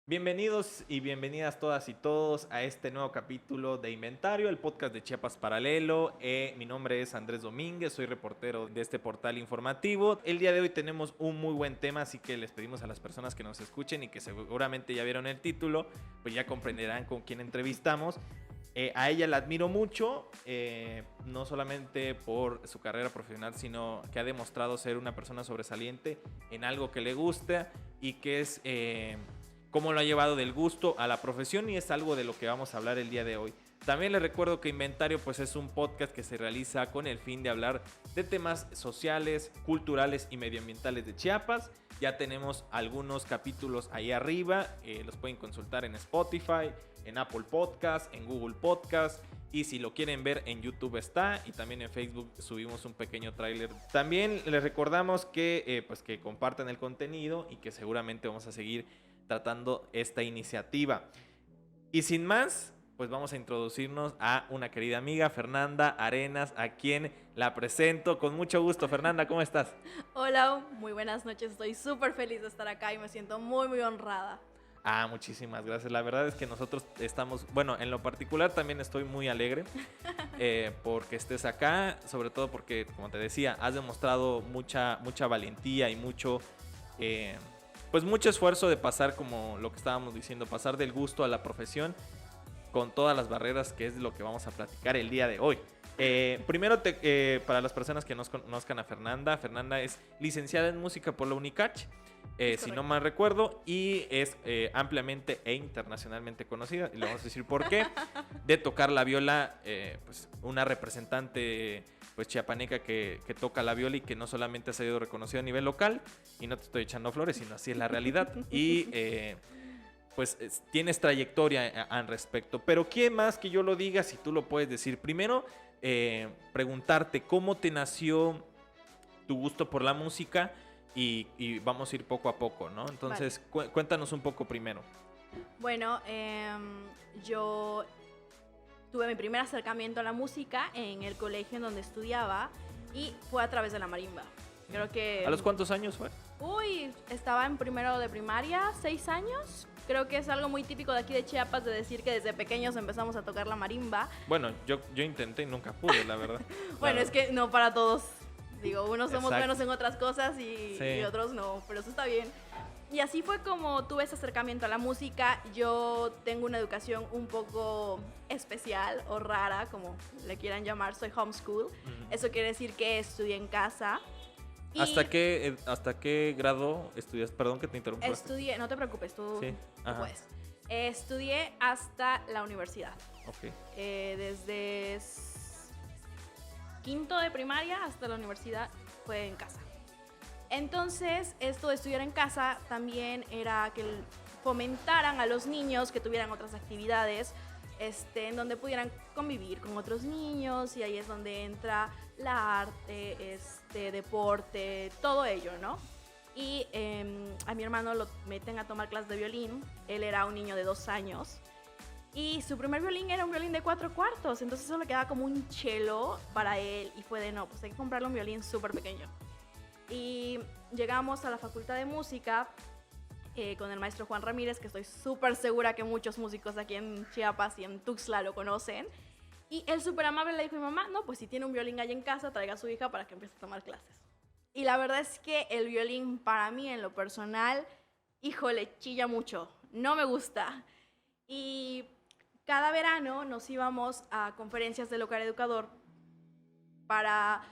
Bienvenidos y bienvenidas todas y todos a este nuevo capítulo de Inventario, el podcast de Chiapas Paralelo. Mi nombre es Andrés Domínguez, soy reportero de este portal informativo. El día de hoy tenemos un muy buen tema, así que les pedimos a las personas que nos escuchen y que seguramente ya vieron el título, pues ya comprenderán con quién entrevistamos. A ella la admiro mucho, no solamente por su carrera profesional, sino que ha demostrado ser una persona sobresaliente en algo que le gusta y que es... cómo lo ha llevado del gusto a la profesión, y es algo de lo que vamos a hablar el día de hoy. También les recuerdo que Inventario pues es un podcast que se realiza con el fin de hablar de temas sociales, culturales y medioambientales de Chiapas. Ya tenemos algunos capítulos ahí arriba, los pueden consultar en Spotify, en Apple Podcast, en Google Podcast, y si lo quieren ver en YouTube está, y también en Facebook subimos un pequeño tráiler. También les recordamos que, pues que compartan el contenido y que seguramente vamos a seguir tratando esta iniciativa. Y sin más, pues vamos a introducirnos a una querida amiga, Fernanda Arenas, a quien la presento con mucho gusto. Fernanda, ¿cómo estás? Hola, muy buenas noches. Estoy súper feliz de estar acá y me siento muy honrada. Muchísimas gracias. La verdad es que nosotros estamos, bueno, en lo particular también estoy muy alegre porque estés acá, sobre todo porque, como te decía, has demostrado mucha valentía y mucho esfuerzo de pasar, como lo que estábamos diciendo, pasar del gusto a la profesión con todas las barreras, que es lo que vamos a platicar el día de hoy. Primero, para las personas que no conozcan a Fernanda, Fernanda es licenciada en música por la Unicach, si no mal recuerdo, y es ampliamente e internacionalmente conocida, y le vamos a decir por qué, de tocar la viola, pues una representante pues chiapaneca que toca la viola y que no solamente ha sido reconocido a nivel local, y no te estoy echando flores, sino así es la realidad, y pues tienes trayectoria al respecto. Pero ¿qué más que yo lo diga si tú lo puedes decir? Primero, preguntarte cómo te nació tu gusto por la música, y vamos a ir poco a poco, ¿no? Entonces, vale. Cuéntanos un poco primero. Bueno, yo tuve mi primer acercamiento a la música en el colegio en donde estudiaba, y fue a través de la marimba. Creo que... ¿A los cuántos años fue? Estaba en primero de primaria, 6 años. Creo que es algo muy típico de aquí de Chiapas, de decir que desde pequeños empezamos a tocar la marimba. Bueno, yo intenté y nunca pude, la verdad. Bueno, es que no para todos. Digo, unos somos buenos en otras cosas y otros no, pero eso está bien. Y así fue como tuve ese acercamiento a la música. Yo tengo una educación un poco especial o rara, como le quieran llamar. Soy homeschool. Eso quiere decir que estudié en casa. Y ¿Hasta qué grado estudias? Perdón que te interrumpa. Estudié, no te preocupes, tú puedes. Estudié hasta la universidad. Ok. Desde quinto de primaria hasta la universidad fue en casa. Entonces, esto de estudiar en casa también era que fomentaran a los niños que tuvieran otras actividades en donde pudieran convivir con otros niños, y ahí es donde entra la arte, deporte, todo ello, ¿no? Y a mi hermano lo meten a tomar clases de violín. Él era un niño de 2 años y su primer violín era un violín de 4 cuartos, entonces eso le quedaba como un cello para él, y fue de no, pues hay que comprarle un violín súper pequeño. Y llegamos a la Facultad de Música con el maestro Juan Ramírez, que estoy súper segura que muchos músicos aquí en Chiapas y en Tuxtla lo conocen. Y él súper amable le dijo a mi mamá, no, pues si tiene un violín ahí en casa, traiga a su hija para que empiece a tomar clases. Y la verdad es que el violín para mí en lo personal, híjole, chilla mucho, no me gusta. Y cada verano nos íbamos a conferencias de Local Educador para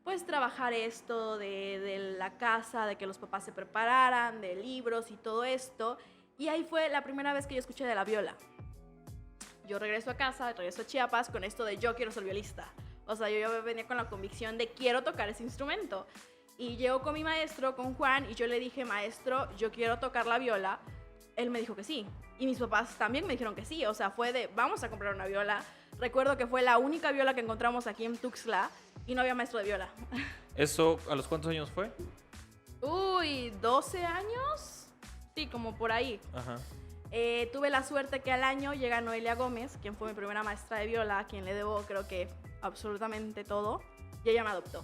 pues trabajar esto de la casa, de que los papás se prepararan, de libros y todo esto. Y ahí fue la primera vez que yo escuché de la viola. Yo regreso a casa, regreso a Chiapas con esto de yo quiero ser violista. O sea, yo venía con la convicción de quiero tocar ese instrumento. Y llego con mi maestro, con Juan, y yo le dije, maestro, yo quiero tocar la viola. Él me dijo que sí. Y mis papás también me dijeron que sí. O sea, fue de, vamos a comprar una viola. Recuerdo que fue la única viola que encontramos aquí en Tuxtla y no había maestro de viola. ¿Eso a los cuántos años fue? 12 años. Sí, como por ahí. Ajá. Tuve la suerte que al año llega Noelia Gómez, quien fue mi primera maestra de viola, a quien le debo creo que absolutamente todo, y ella me adoptó,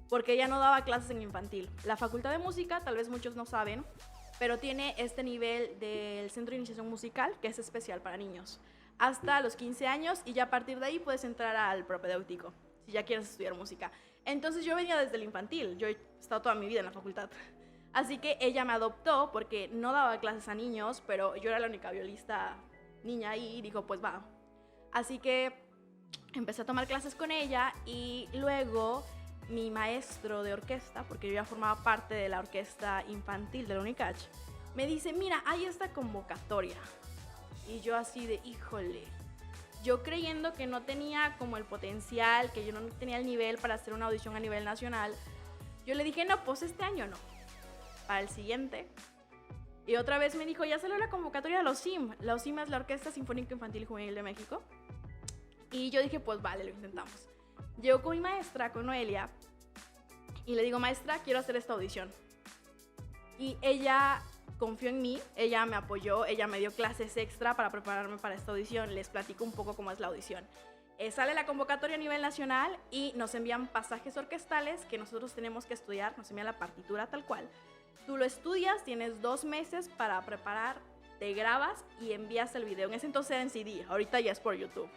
porque ella no daba clases en infantil. La Facultad de Música, tal vez muchos no saben, pero tiene este nivel del Centro de Iniciación Musical, que es especial para niños, hasta los 15 años, y ya a partir de ahí puedes entrar al propedéutico, si ya quieres estudiar música. Entonces yo venía desde el infantil, yo he estado toda mi vida en la facultad. Así que ella me adoptó porque no daba clases a niños, pero yo era la única violista niña ahí y dijo, pues va. Así que empecé a tomar clases con ella y luego mi maestro de orquesta, porque yo ya formaba parte de la orquesta infantil de la UNICACH, me dice, mira, hay esta convocatoria. Y yo así de, híjole, yo creyendo que no tenía como el potencial, que yo no tenía el nivel para hacer una audición a nivel nacional, yo le dije, no, pues este año no, para el siguiente. Y otra vez me dijo, ya salió la convocatoria de la OSIM. La OSIM es la Orquesta Sinfónica Infantil y Juvenil de México. Y yo dije, pues vale, lo intentamos. Llego con mi maestra, con Noelia, y le digo, maestra, quiero hacer esta audición. Y ella confió en mí, ella me apoyó, ella me dio clases extra para prepararme para esta audición. Les platico un poco cómo es la audición. Sale la convocatoria a nivel nacional y nos envían pasajes orquestales que nosotros tenemos que estudiar, nos envían la partitura tal cual. Tú lo estudias, tienes 2 meses para preparar, te grabas y envías el video. En ese entonces era en CD, ahorita ya es por YouTube.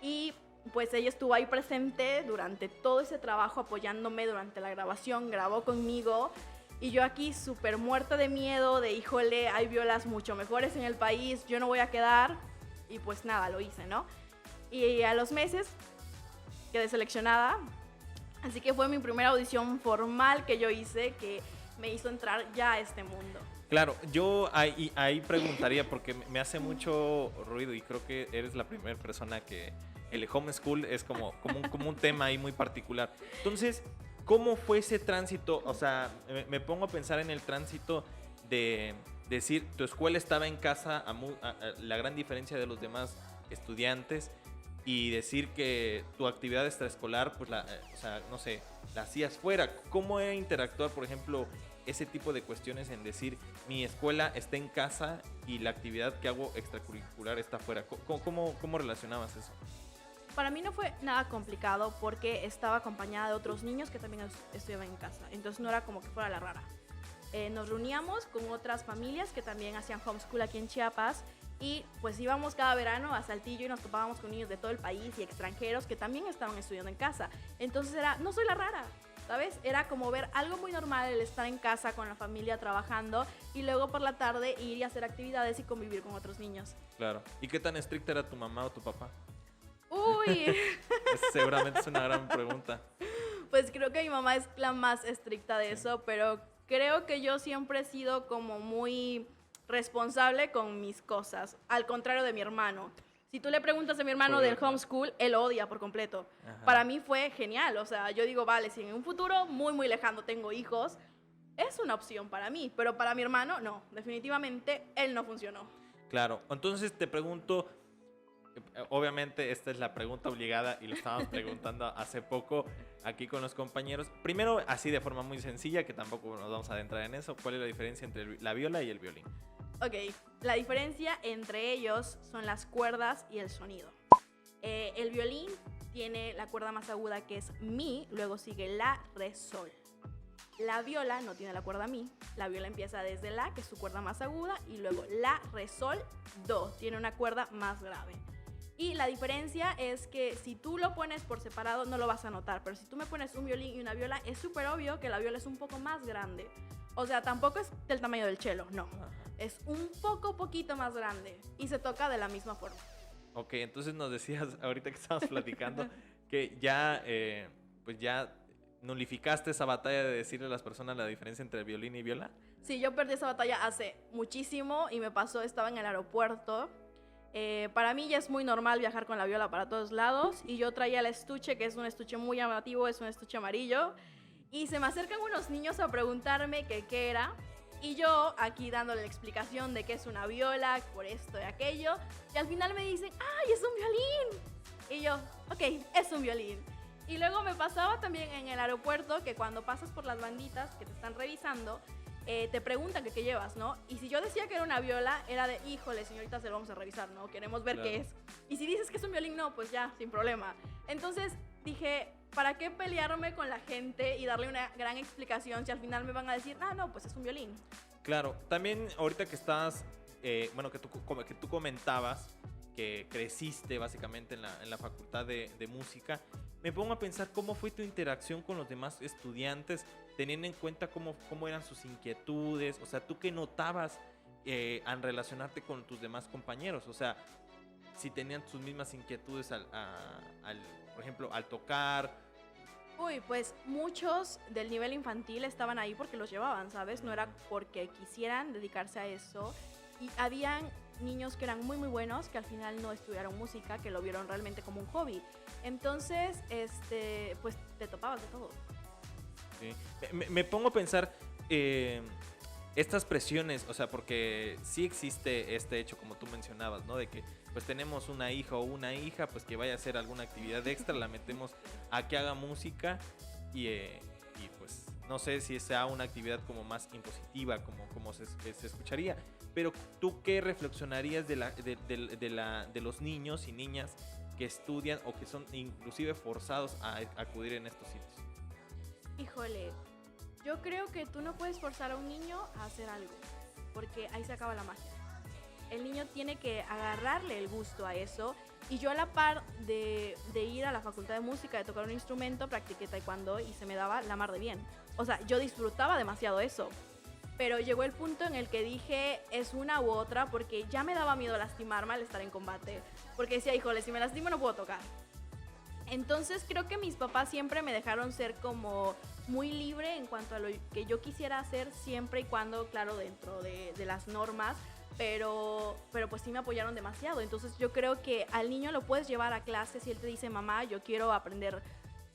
Y pues ella estuvo ahí presente durante todo ese trabajo, apoyándome durante la grabación, grabó conmigo. Y yo aquí súper muerta de miedo, de híjole, hay violas mucho mejores en el país, yo no voy a quedar. Y pues nada, lo hice, ¿no? Y a los meses quedé seleccionada. Así que fue mi primera audición formal que yo hice, que me hizo entrar ya a este mundo. Claro, yo ahí preguntaría, porque me hace mucho ruido y creo que eres la primera persona que el homeschool es como un tema ahí muy particular. Entonces, ¿cómo fue ese tránsito? O sea, me pongo a pensar en el tránsito de decir, tu escuela estaba en casa, a la gran diferencia de los demás estudiantes, y decir que tu actividad extraescolar, pues o sea, no sé, la hacías fuera. ¿Cómo era interactuar, por ejemplo, ese tipo de cuestiones en decir, mi escuela está en casa y la actividad que hago extracurricular está fuera? ¿Cómo relacionabas eso? Para mí no fue nada complicado porque estaba acompañada de otros niños que también estudiaban en casa. Entonces no era como que fuera la rara. Nos reuníamos con otras familias que también hacían homeschool aquí en Chiapas y pues íbamos cada verano a Saltillo y nos topábamos con niños de todo el país y extranjeros que también estaban estudiando en casa. Entonces era, no soy la rara, ¿sabes? Era como ver algo muy normal el estar en casa con la familia trabajando y luego por la tarde ir y hacer actividades y convivir con otros niños. Claro. ¿Y qué tan estricta era tu mamá o tu papá? Uy. Seguramente es una gran pregunta. Pues creo que mi mamá es la más estricta de eso, pero creo que yo siempre he sido como muy responsable con mis cosas, al contrario de mi hermano. Si tú le preguntas a mi hermano del homeschool, él odia por completo. Ajá. Para mí fue genial, o sea, yo digo, vale, si en un futuro muy, muy lejano tengo hijos, es una opción para mí, pero para mi hermano, no, definitivamente él no funcionó. Claro, entonces te pregunto, obviamente esta es la pregunta obligada y lo estábamos preguntando hace poco aquí con los compañeros. Primero, así de forma muy sencilla, que tampoco nos vamos a adentrar en eso, ¿cuál es la diferencia entre la viola y el violín? Ok, la diferencia entre ellos son las cuerdas y el sonido. El violín tiene la cuerda más aguda que es mi, luego sigue la, re, sol. La viola no tiene la cuerda mi, la viola empieza desde la, que es su cuerda más aguda, y luego la, re, sol, do, tiene una cuerda más grave. Y la diferencia es que si tú lo pones por separado no lo vas a notar, pero si tú me pones un violín y una viola, es súper obvio que la viola es un poco más grande. O sea, tampoco es del tamaño del cello, no. Es un poquito más grande y se toca de la misma forma. Ok, entonces nos decías ahorita que estábamos platicando que ya, pues ya nulificaste esa batalla de decirle a las personas la diferencia entre violín y viola. Sí, yo perdí esa batalla hace muchísimo y me pasó, estaba en el aeropuerto. Para mí ya es muy normal viajar con la viola para todos lados y yo traía el estuche, que es un estuche muy llamativo, es un estuche amarillo, y se me acercan unos niños a preguntarme qué era. Y yo aquí dándole la explicación de que es una viola, por esto y aquello. Y al final me dicen, ¡ay, es un violín! Y yo, ok, es un violín. Y luego me pasaba también en el aeropuerto que cuando pasas por las banditas que te están revisando, te preguntan que qué llevas, ¿no? Y si yo decía que era una viola, era de, híjole, señorita, se lo vamos a revisar, ¿no? Queremos ver qué es. Y si dices que es un violín, no, pues ya, sin problema. Entonces dije, ¿para qué pelearme con la gente y darle una gran explicación si al final me van a decir, no, pues es un violín? Claro, también ahorita que estás, bueno, que tú comentabas que creciste básicamente en la facultad de música, me pongo a pensar cómo fue tu interacción con los demás estudiantes, teniendo en cuenta cómo eran sus inquietudes, o sea, tú qué notabas al relacionarte con tus demás compañeros, o sea, si tenían sus mismas inquietudes por ejemplo, al tocar. Uy, pues muchos del nivel infantil estaban ahí porque los llevaban, ¿sabes? No era porque quisieran dedicarse a eso. Y habían niños que eran muy, muy buenos, que al final no estudiaron música, que lo vieron realmente como un hobby. Entonces, pues te topabas de todo. Sí. Me pongo a pensar estas presiones, o sea, porque sí existe este hecho, como tú mencionabas, ¿no? De que pues tenemos una hija o una hija, pues que vaya a hacer alguna actividad extra, la metemos a que haga música y pues no sé si sea una actividad como más impositiva, como se escucharía. Pero tú, ¿qué reflexionarías de los niños y niñas que estudian o que son inclusive forzados a acudir en estos sitios? Híjole, yo creo que tú no puedes forzar a un niño a hacer algo, porque ahí se acaba la magia. El niño tiene que agarrarle el gusto a eso. Y yo a la par de ir a la facultad de música, de tocar un instrumento, practiqué taekwondo y se me daba la mar de bien. O sea, yo disfrutaba demasiado eso. Pero llegó el punto en el que dije, es una u otra, porque ya me daba miedo lastimarme al estar en combate. Porque decía, híjole, si me lastimo no puedo tocar. Entonces creo que mis papás siempre me dejaron ser como muy libre en cuanto a lo que yo quisiera hacer, siempre y cuando, claro, dentro de las normas. Pero pues sí me apoyaron demasiado. Entonces yo creo que al niño lo puedes llevar a clase. Si él te dice, mamá, yo quiero aprender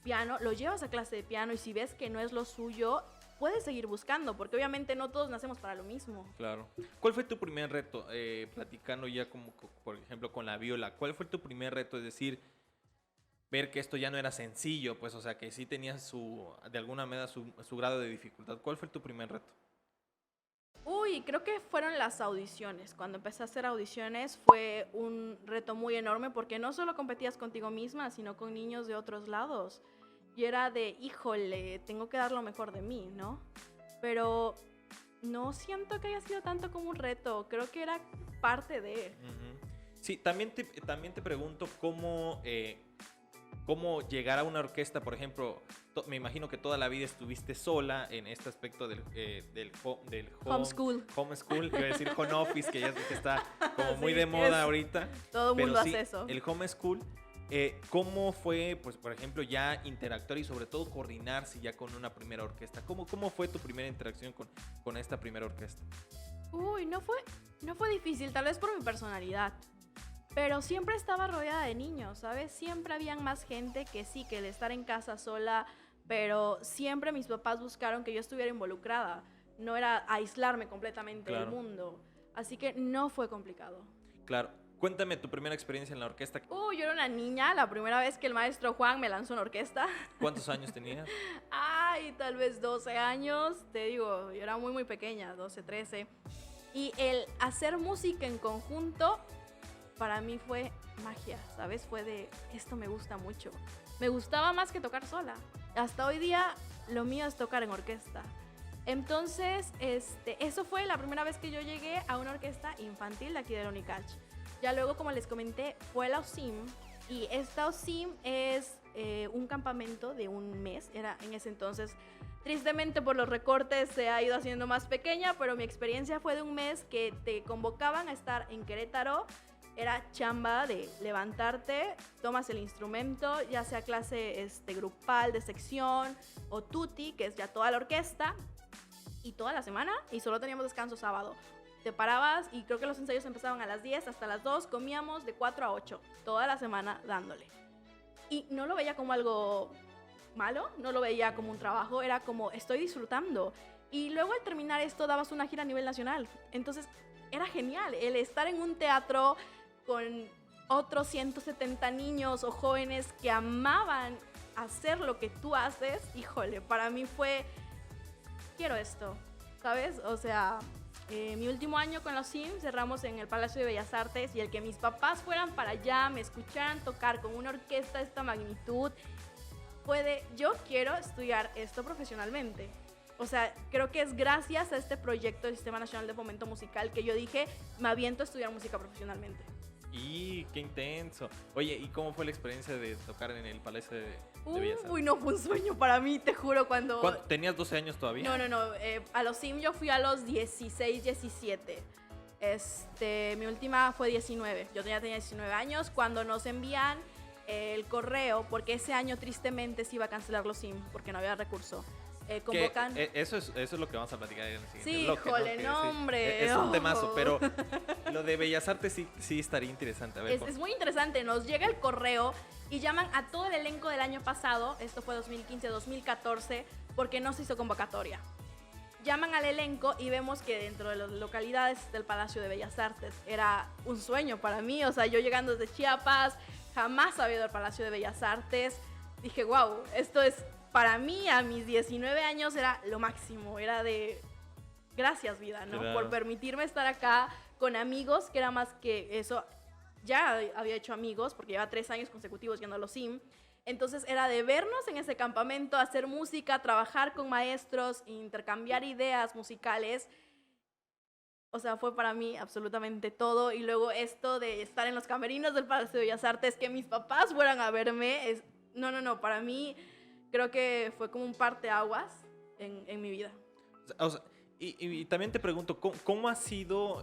piano, lo llevas a clase de piano, y si ves que no es lo suyo, puedes seguir buscando, porque obviamente no todos nacemos para lo mismo. Claro. ¿Cuál fue tu primer reto? Platicando ya como, por ejemplo, con la viola, ¿cuál fue tu primer reto? Es decir, ver que esto ya no era sencillo, pues, o sea, que sí tenía de alguna manera su grado de dificultad. ¿Cuál fue tu primer reto? Uy, creo que fueron las audiciones. Cuando empecé a hacer audiciones fue un reto muy enorme, porque no solo competías contigo misma, sino con niños de otros lados. Y era de, híjole, tengo que dar lo mejor de mí, ¿no? Pero no siento que haya sido tanto como un reto. Creo que era parte de... Uh-huh. Sí, también te pregunto cómo llegar a una orquesta, por ejemplo. Me imagino que toda la vida estuviste sola en este aspecto del homeschool. Homeschool, iba a decir home office, que ya que está como muy Sí, de moda ahorita. Todo el mundo hace eso. El homeschool, ¿cómo fue, pues, por ejemplo, ya interactuar y sobre todo coordinarse ya con una primera orquesta? ¿Cómo fue tu primera interacción con esta primera orquesta? Uy, no fue difícil, tal vez por mi personalidad. Pero siempre estaba rodeada de niños, ¿sabes? Siempre habían más gente que sí, que el estar en casa sola, pero siempre mis papás buscaron que yo estuviera involucrada. No era aislarme completamente del mundo. Así que no fue complicado. Claro. Cuéntame tu primera experiencia en la orquesta. Yo era una niña, la primera vez que el maestro Juan me lanzó una orquesta. ¿Cuántos años tenías? Ay, tal vez 12 años. Te digo, yo era muy, muy pequeña, 12, 13. Y el hacer música en conjunto para mí fue magia, ¿sabes? Fue de, esto me gusta mucho. Me gustaba más que tocar sola. Hasta hoy día, lo mío es tocar en orquesta. Entonces, eso fue la primera vez que yo llegué a una orquesta infantil de aquí de la Unicach. Ya luego, como les comenté, fue la OSIM. Y esta OSIM es un campamento de un mes. Era en ese entonces, tristemente por los recortes se ha ido haciendo más pequeña, pero mi experiencia fue de un mes que te convocaban a estar en Querétaro. Era chamba de levantarte, tomas el instrumento, ya sea clase grupal, de sección, o tutti, que es ya toda la orquesta, y toda la semana, y solo teníamos descanso sábado. Te parabas y creo que los ensayos empezaban a las 10 hasta las 2, comíamos de 4 a 8, toda la semana dándole. Y no lo veía como algo malo, no lo veía como un trabajo, era como estoy disfrutando. Y luego al terminar esto dabas una gira a nivel nacional, entonces era genial el estar en un teatro con otros 170 niños o jóvenes que amaban hacer lo que tú haces. Híjole, para mí fue, quiero esto. ¿sabes? O sea, mi último año con los Sims cerramos en el Palacio de Bellas Artes y el que mis papás fueran para allá, me escucharan tocar con una orquesta de esta magnitud, yo quiero estudiar esto profesionalmente. O sea, creo que es gracias a este proyecto del Sistema Nacional de Fomento Musical que yo dije, me aviento a estudiar música profesionalmente. ¡Y qué intenso! Oye, ¿y cómo fue la experiencia de tocar en el Palacio de Bellas Artes? Uy, no, fue un sueño para mí, te juro, cuando... ¿Tenías 12 años todavía? No. A los Sims yo fui a los 16, 17. Mi última fue 19. Yo tenía 19 años cuando nos envían el correo, porque ese año tristemente se iba a cancelar los Sims porque no había recurso. Convocan... Eso es lo que vamos a platicar en el siguiente sí, bloque, jole, ¿no? no, hombre. Es un temazo, pero lo de Bellas Artes sí estaría interesante. A ver, es muy interesante. Nos llega el correo y llaman a todo el elenco del año pasado, esto fue 2015-2014, porque no se hizo convocatoria. Llaman al elenco y vemos que dentro de las localidades del Palacio de Bellas Artes era un sueño para mí. O sea, yo llegando desde Chiapas, jamás había ido al Palacio de Bellas Artes. Dije, wow, esto es... Para mí, a mis 19 años, era lo máximo. Era de gracias, vida, ¿no? Claro. Por permitirme estar acá con amigos, que era más que eso. Ya había hecho amigos, porque lleva 3 años consecutivos yendo a los SIM. Entonces, era de vernos en ese campamento, hacer música, trabajar con maestros, intercambiar ideas musicales. O sea, fue para mí absolutamente todo. Y luego esto de estar en los camerinos del Palacio de Bellas Artes, que mis papás fueran a verme, no, para mí... Creo que fue como un parteaguas en mi vida. O sea, y también te pregunto, ¿cómo ha sido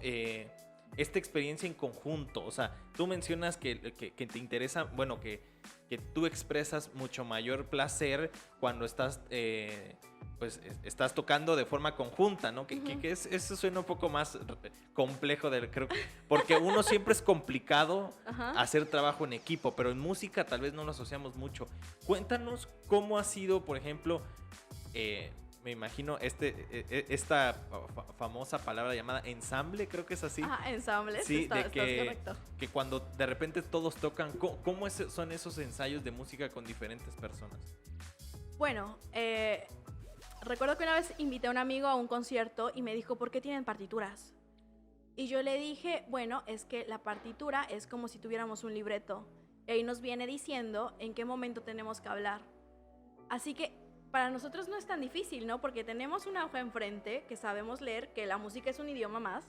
esta experiencia en conjunto? O sea, tú mencionas que te interesa, bueno, que tú expresas mucho mayor placer cuando estás, pues, estás tocando de forma conjunta, ¿no? Uh-huh. Eso suena un poco más complejo, creo, porque uno siempre es complicado uh-huh. hacer trabajo en equipo, pero en música tal vez no lo asociamos mucho. Cuéntanos cómo ha sido, por ejemplo, me imagino esta famosa palabra llamada ensamble, creo que es así. Ah, ensamble, sí, estás correcto. Que cuando de repente todos tocan, ¿cómo son esos ensayos de música con diferentes personas? Bueno, recuerdo que una vez invité a un amigo a un concierto y me dijo, ¿por qué tienen partituras? Y yo le dije, bueno, es que la partitura es como si tuviéramos un libreto. Y ahí nos viene diciendo en qué momento tenemos que hablar. Así que para nosotros no es tan difícil, ¿no? Porque tenemos una hoja enfrente que sabemos leer, que la música es un idioma más,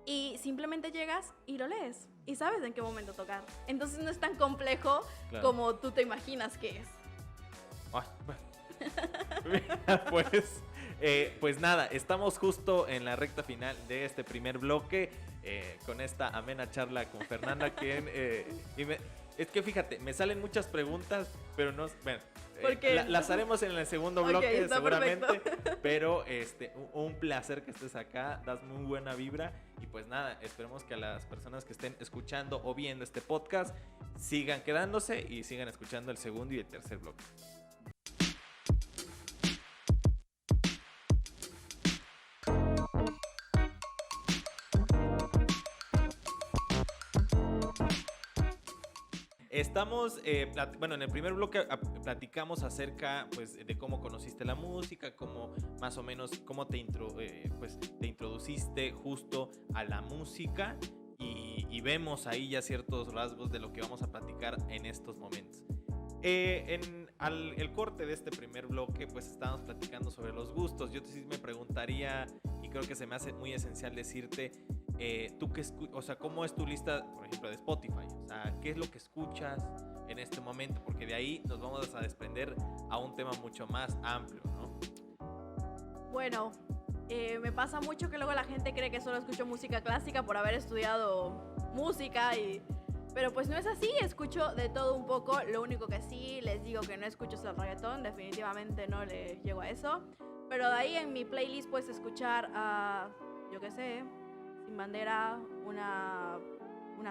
y simplemente llegas y lo lees y sabes en qué momento tocar. Entonces no es tan complejo Claro. como tú te imaginas que es. Ay, bueno. Pues nada, estamos justo en la recta final de este primer bloque con esta amena charla con Fernanda. Es que fíjate, me salen muchas preguntas, pero no... Bueno, las haremos en el segundo bloque seguramente, perfecto. Pero un placer que estés acá, das muy buena vibra y pues nada, esperemos que a las personas que estén escuchando o viendo este podcast sigan quedándose y sigan escuchando el segundo y el tercer bloque. Estamos, bueno, en el primer bloque platicamos acerca, pues, de cómo conociste la música, cómo más o menos, cómo te introduciste justo a la música y vemos ahí ya ciertos rasgos de lo que vamos a platicar en estos momentos. El corte de este primer bloque, pues, estábamos platicando sobre los gustos. Yo sí me preguntaría, y creo que se me hace muy esencial decirte, tú o sea, ¿cómo es tu lista, por ejemplo, de Spotify? O sea, ¿qué es lo que escuchas en este momento? Porque de ahí nos vamos a desprender a un tema mucho más amplio, ¿no? Bueno, me pasa mucho que luego la gente cree que solo escucho música clásica por haber estudiado música pero pues no es así, escucho de todo un poco. Lo único que sí les digo que no escucho es el reggaetón, definitivamente no le llego a eso. Pero de ahí en mi playlist puedes escuchar yo qué sé, Sin Bandera, una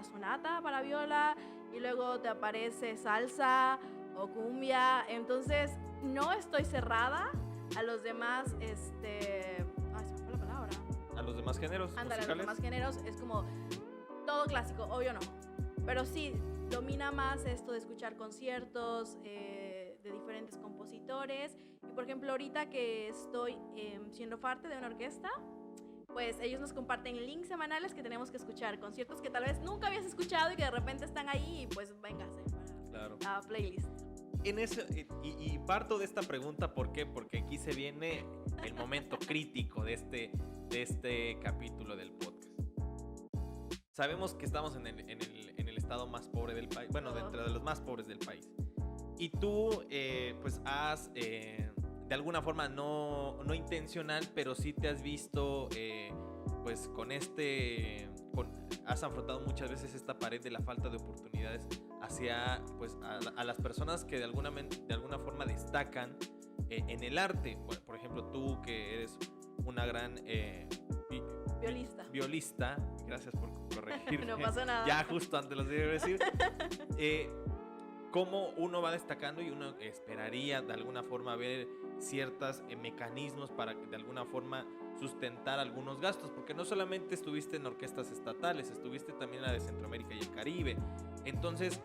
sonata para viola, y luego te aparece salsa o cumbia. Entonces no estoy cerrada a los demás, se me fue la palabra. A los demás géneros Ándale, musicales. A los demás géneros es como todo clásico, obvio no. Pero sí, domina más esto de escuchar conciertos, de diferentes compositores. Y por ejemplo, ahorita que estoy siendo parte de una orquesta, pues ellos nos comparten links semanales que tenemos que escuchar, conciertos que tal vez nunca habías escuchado y que de repente están ahí y pues véngase para la playlist. Y parto de esta pregunta, ¿por qué? Porque aquí se viene el momento crítico de este capítulo del podcast. Sabemos que estamos en el estado más pobre del país, bueno, dentro de los más pobres del país. Y tú, pues has, de alguna forma, no intencional, pero sí te has visto, pues has afrontado muchas veces esta pared de la falta de oportunidades hacia, pues, a las personas que de alguna forma destacan en el arte. Bueno, por ejemplo, tú que eres una gran violista, gracias por corregirme. No pasa nada. Ya justo antes los iba a decir. Cómo uno va destacando y uno esperaría de alguna forma ver ciertos mecanismos para de alguna forma sustentar algunos gastos, porque no solamente estuviste en orquestas estatales, estuviste también en la de Centroamérica y el Caribe. Entonces,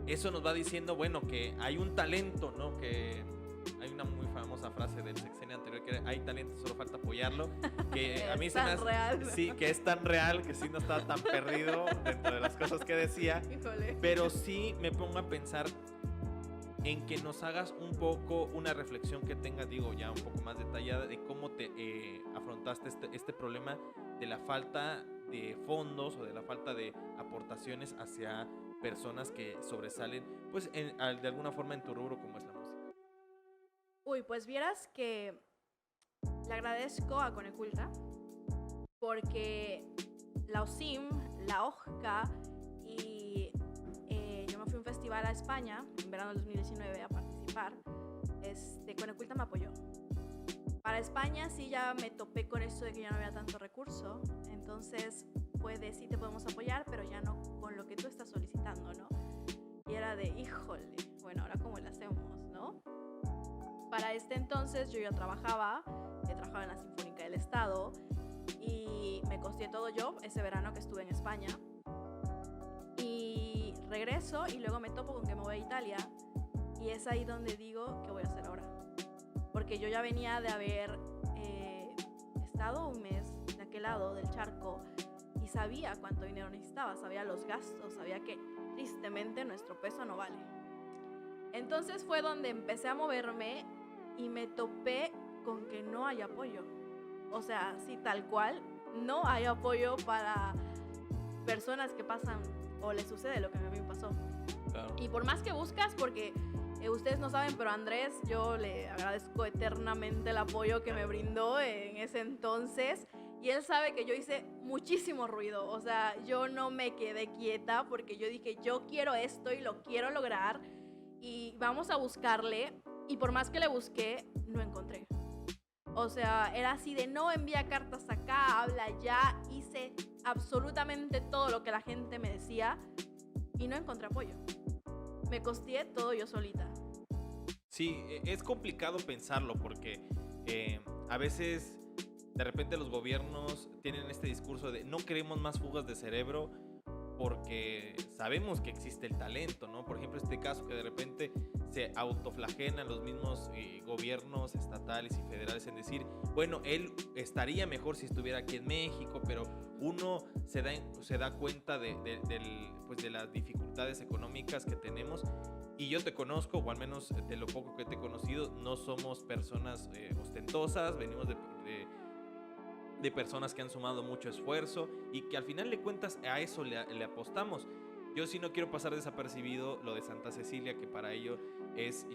eso nos va diciendo, bueno, que hay un talento, ¿no? Que hay una muy famosa frase del sexenio anterior que hay talento, solo falta apoyarlo, que a mí se me hace real. Sí, que es tan real, que sí no estaba tan perdido dentro de las cosas que decía. Híjole. Pero sí me pongo a pensar en que nos hagas un poco una reflexión que tengas, digo, ya un poco más detallada de cómo te afrontaste este problema de la falta de fondos o de la falta de aportaciones hacia personas que sobresalen, pues de alguna forma en tu rubro como es la música. Uy, pues vieras que le agradezco a Coneculta porque la OSIM, la OJCA y yo me fui a un festival a España en verano del 2019 a participar. Coneculta me apoyó. Para España sí ya me topé con esto de que ya no había tanto recurso, entonces sí te podemos apoyar, pero ya no con lo que tú estás solicitando, ¿no? Y era de, híjole, bueno, ahora cómo lo hacemos, ¿no? Para este entonces yo ya trabajaba en la Sinfónica del Estado y me costeé todo yo ese verano que estuve en España. Y regreso y luego me topo con que me voy a Italia y es ahí donde digo, ¿qué voy a hacer ahora? Porque yo ya venía de haber estado un mes de aquel lado del charco y sabía cuánto dinero necesitaba, sabía los gastos, sabía que tristemente nuestro peso no vale. Entonces fue donde empecé a moverme y me topé con que no hay apoyo. O sea, sí, tal cual, no hay apoyo para personas que pasan o les sucede lo que a mí me pasó. Claro. Y por más que buscas, porque ustedes no saben, pero a Andrés yo le agradezco eternamente el apoyo que me brindó en ese entonces. Y él sabe que yo hice muchísimo ruido. O sea, yo no me quedé quieta porque yo dije, yo quiero esto y lo quiero lograr. Y vamos a buscarle. Y por más que le busqué, no encontré. O sea, era así de no envía cartas acá, habla ya. Hice absolutamente todo lo que la gente me decía y no encontré apoyo. Me costeé todo yo solita. Sí, es complicado pensarlo porque a veces de repente los gobiernos tienen este discurso de no queremos más fugas de cerebro porque sabemos que existe el talento, ¿no? Por ejemplo, este caso que de repente se autoflagelan los mismos gobiernos estatales y federales en decir, bueno, él estaría mejor si estuviera aquí en México, pero uno se da cuenta de las dificultades económicas que tenemos. Y yo te conozco, o al menos de lo poco que te he conocido, no somos personas ostentosas, venimos de personas que han sumado mucho esfuerzo y que al final de cuentas a eso le apostamos. Yo sí no quiero pasar desapercibido lo de Santa Cecilia, que para ello es,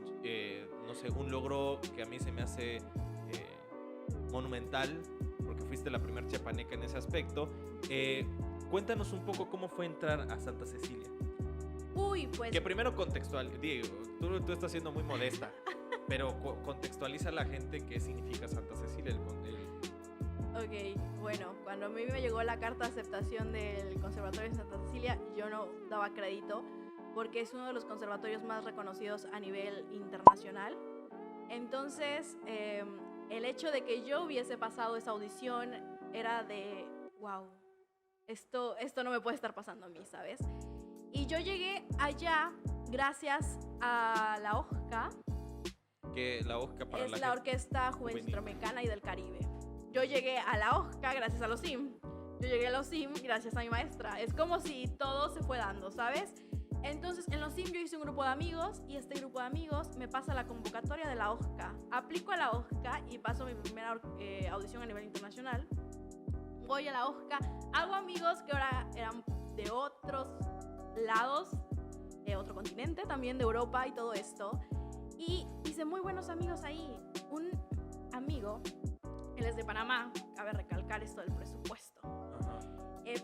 no sé, un logro que a mí se me hace monumental, porque fuiste la primera chiapaneca en ese aspecto. Cuéntanos un poco cómo fue entrar a Santa Cecilia. Uy, pues... Que primero digo, tú estás siendo muy modesta, pero contextualiza a la gente qué significa Santa Cecilia. Ok, bueno, cuando a mí me llegó la carta de aceptación del Conservatorio de Santa Cecilia, yo no daba crédito porque es uno de los conservatorios más reconocidos a nivel internacional. Entonces, el hecho de que yo hubiese pasado esa audición era de, wow, esto no me puede estar pasando a mí, ¿sabes? Y yo llegué allá gracias a la OJCA. Que la OJCA para es la Orquesta Juvenil Centroamericana y del Caribe. Yo llegué a la OJCA gracias a los SIM. Yo llegué a los SIM gracias a mi maestra. Es como si todo se fue dando, ¿sabes? Entonces, en los SIM yo hice un grupo de amigos y este grupo de amigos me pasa la convocatoria de la OJCA. Aplico a la OJCA y paso mi primera audición a nivel internacional. Voy a la OJCA, hago amigos que ahora eran de otros lados, de otro continente, también de Europa y todo esto. Y hice muy buenos amigos ahí. Un amigo, él es de Panamá, cabe recalcar esto del presupuesto.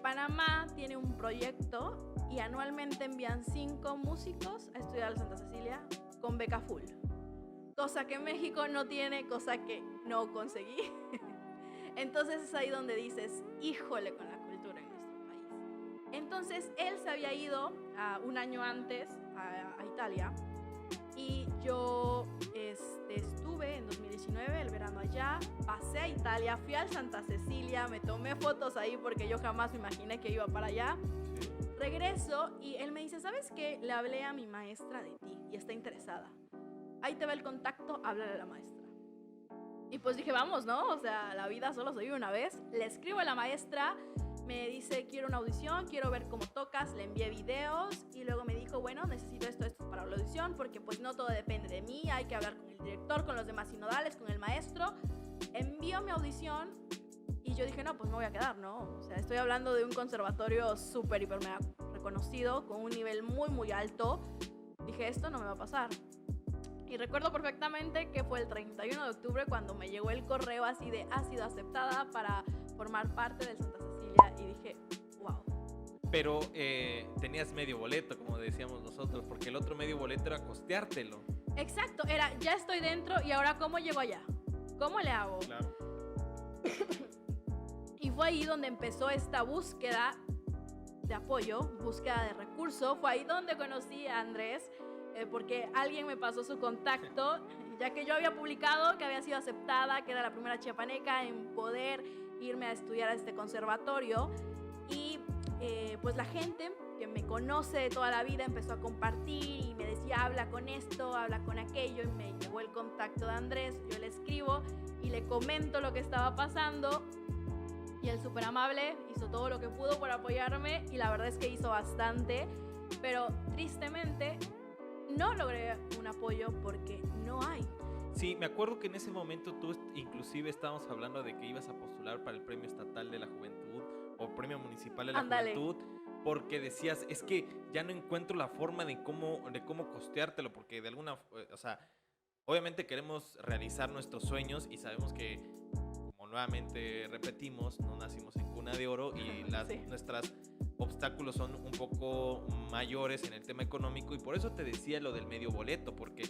Panamá tiene un proyecto y anualmente envían 5 músicos a estudiar a la Santa Cecilia con beca full. Cosa que México no tiene, cosa que no conseguí. Entonces es ahí donde dices, híjole con la cultura en nuestro país. Entonces él se había ido un año antes a Italia y yo estuve en 2019, el verano allá, pasé a Italia, fui al Santa Cecilia, me tomé fotos ahí porque yo jamás me imaginé que iba para allá. Regreso y él me dice, ¿sabes qué? Le hablé a mi maestra de ti y está interesada. Ahí te va el contacto, háblale a la maestra. Y pues dije, vamos, ¿no? O sea, la vida solo se vive una vez. Le escribo a la maestra, me dice, quiero una audición, quiero ver cómo tocas, le envié videos y luego me dijo, bueno, necesito esto para la audición porque pues no todo depende de mí, hay que hablar con el director, con los demás sinodales, con el maestro. Envío mi audición y yo dije, no, pues me voy a quedar, ¿no? O sea, estoy hablando de un conservatorio súper, hiper, mega reconocido, con un nivel muy, muy alto. Dije, esto no me va a pasar. Y recuerdo perfectamente que fue el 31 de octubre cuando me llegó el correo así de, ha sido aceptada para formar parte del Santa Cecilia y dije, wow. Pero tenías medio boleto, como decíamos nosotros, porque el otro medio boleto era costeártelo. Exacto, era, ya estoy dentro y ahora ¿cómo llego allá? ¿Cómo le hago? Claro. Y fue ahí donde empezó esta búsqueda de apoyo, búsqueda de recursos. Fue ahí donde conocí a Andrés, porque alguien me pasó su contacto, ya que yo había publicado que había sido aceptada, que era la primera chiapaneca en poder irme a estudiar a este conservatorio. Y pues la gente que me conoce de toda la vida empezó a compartir y me decía, habla con esto, habla con aquello, y me llegó el contacto de Andrés. Yo le escribo y le comento lo que estaba pasando y él súper amable hizo todo lo que pudo por apoyarme y la verdad es que hizo bastante, pero tristemente no logré un apoyo porque no hay. Sí, me acuerdo que en ese momento tú inclusive estábamos hablando de que ibas a postular para el Premio Estatal de la Juventud o Premio Municipal de la Juventud, porque decías, es que ya no encuentro la forma de cómo costeártelo, porque de alguna, o sea, obviamente queremos realizar nuestros sueños y sabemos que, como nuevamente repetimos, no nacimos en cuna de oro y nuestros obstáculos son un poco mayores en el tema económico, y por eso te decía lo del medio boleto, porque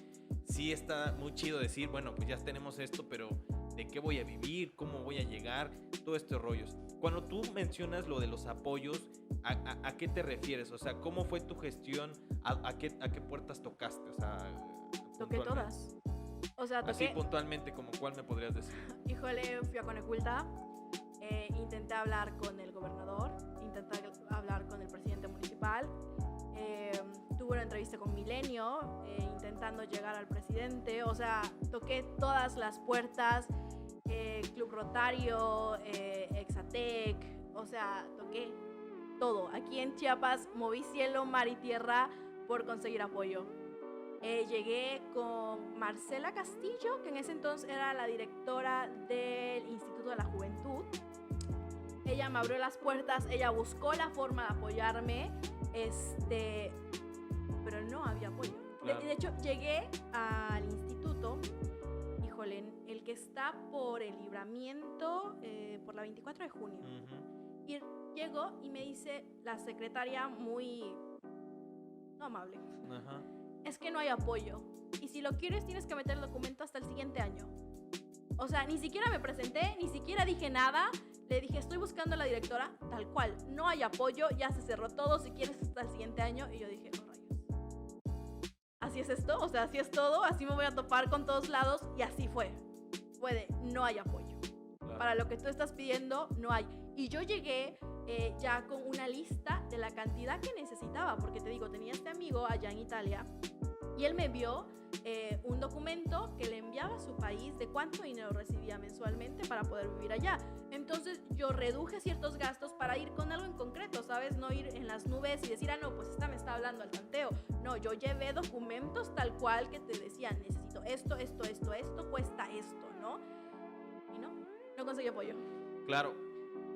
sí está muy chido decir, bueno, pues ya tenemos esto, pero ¿de qué voy a vivir? ¿Cómo voy a llegar? Todo estos rollos. Cuando tú mencionas lo de los apoyos, ¿a qué te refieres? O sea, ¿cómo fue tu gestión? ¿A qué puertas tocaste? O sea, toqué todas. O sea, toqué... Así puntualmente, ¿como cuál me podrías decir? Híjole, fui a Coneculta, intenté hablar con el gobernador, intenté hablar con el presidente municipal, tuve una entrevista con Milenio, intentando llegar al presidente. O sea, toqué todas las puertas, Club Rotario, Exatec, o sea, toqué todo. Aquí en Chiapas moví cielo, mar y tierra por conseguir apoyo. Llegué con Marcela Castillo, que en ese entonces era la directora del Instituto de la Juventud. Ella me abrió las puertas, ella buscó la forma de apoyarme, pero no había apoyo. Claro. De hecho, llegué al instituto, híjole, el que está por el Libramiento, por la 24 de junio. Uh-huh. Y llego y me dice la secretaria muy no amable. Uh-huh. Es que no hay apoyo. Y si lo quieres, tienes que meter el documento hasta el siguiente año. O sea, ni siquiera me presenté, ni siquiera dije nada. Le dije, estoy buscando a la directora, tal cual. No hay apoyo, ya se cerró todo, si quieres hasta el siguiente año. Y yo dije, oh, rayos. Así es esto, o sea, así es todo, así me voy a topar con todos lados. Y así fue. No hay apoyo. Claro. Para lo que tú estás pidiendo, no hay. Y yo llegué ya con una lista de la cantidad que necesitaba. Porque te digo, tenía este amigo allá en Italia Y él me envió un documento que le enviaba a su país de cuánto dinero recibía mensualmente para poder vivir allá. Entonces yo reduje ciertos gastos para ir con algo en concreto, ¿sabes? No ir en las nubes y decir, no, pues esta me está hablando al tanteo. No, yo llevé documentos tal cual que te decían, necesito esto, cuesta esto, ¿no? Y no conseguí apoyo. Claro.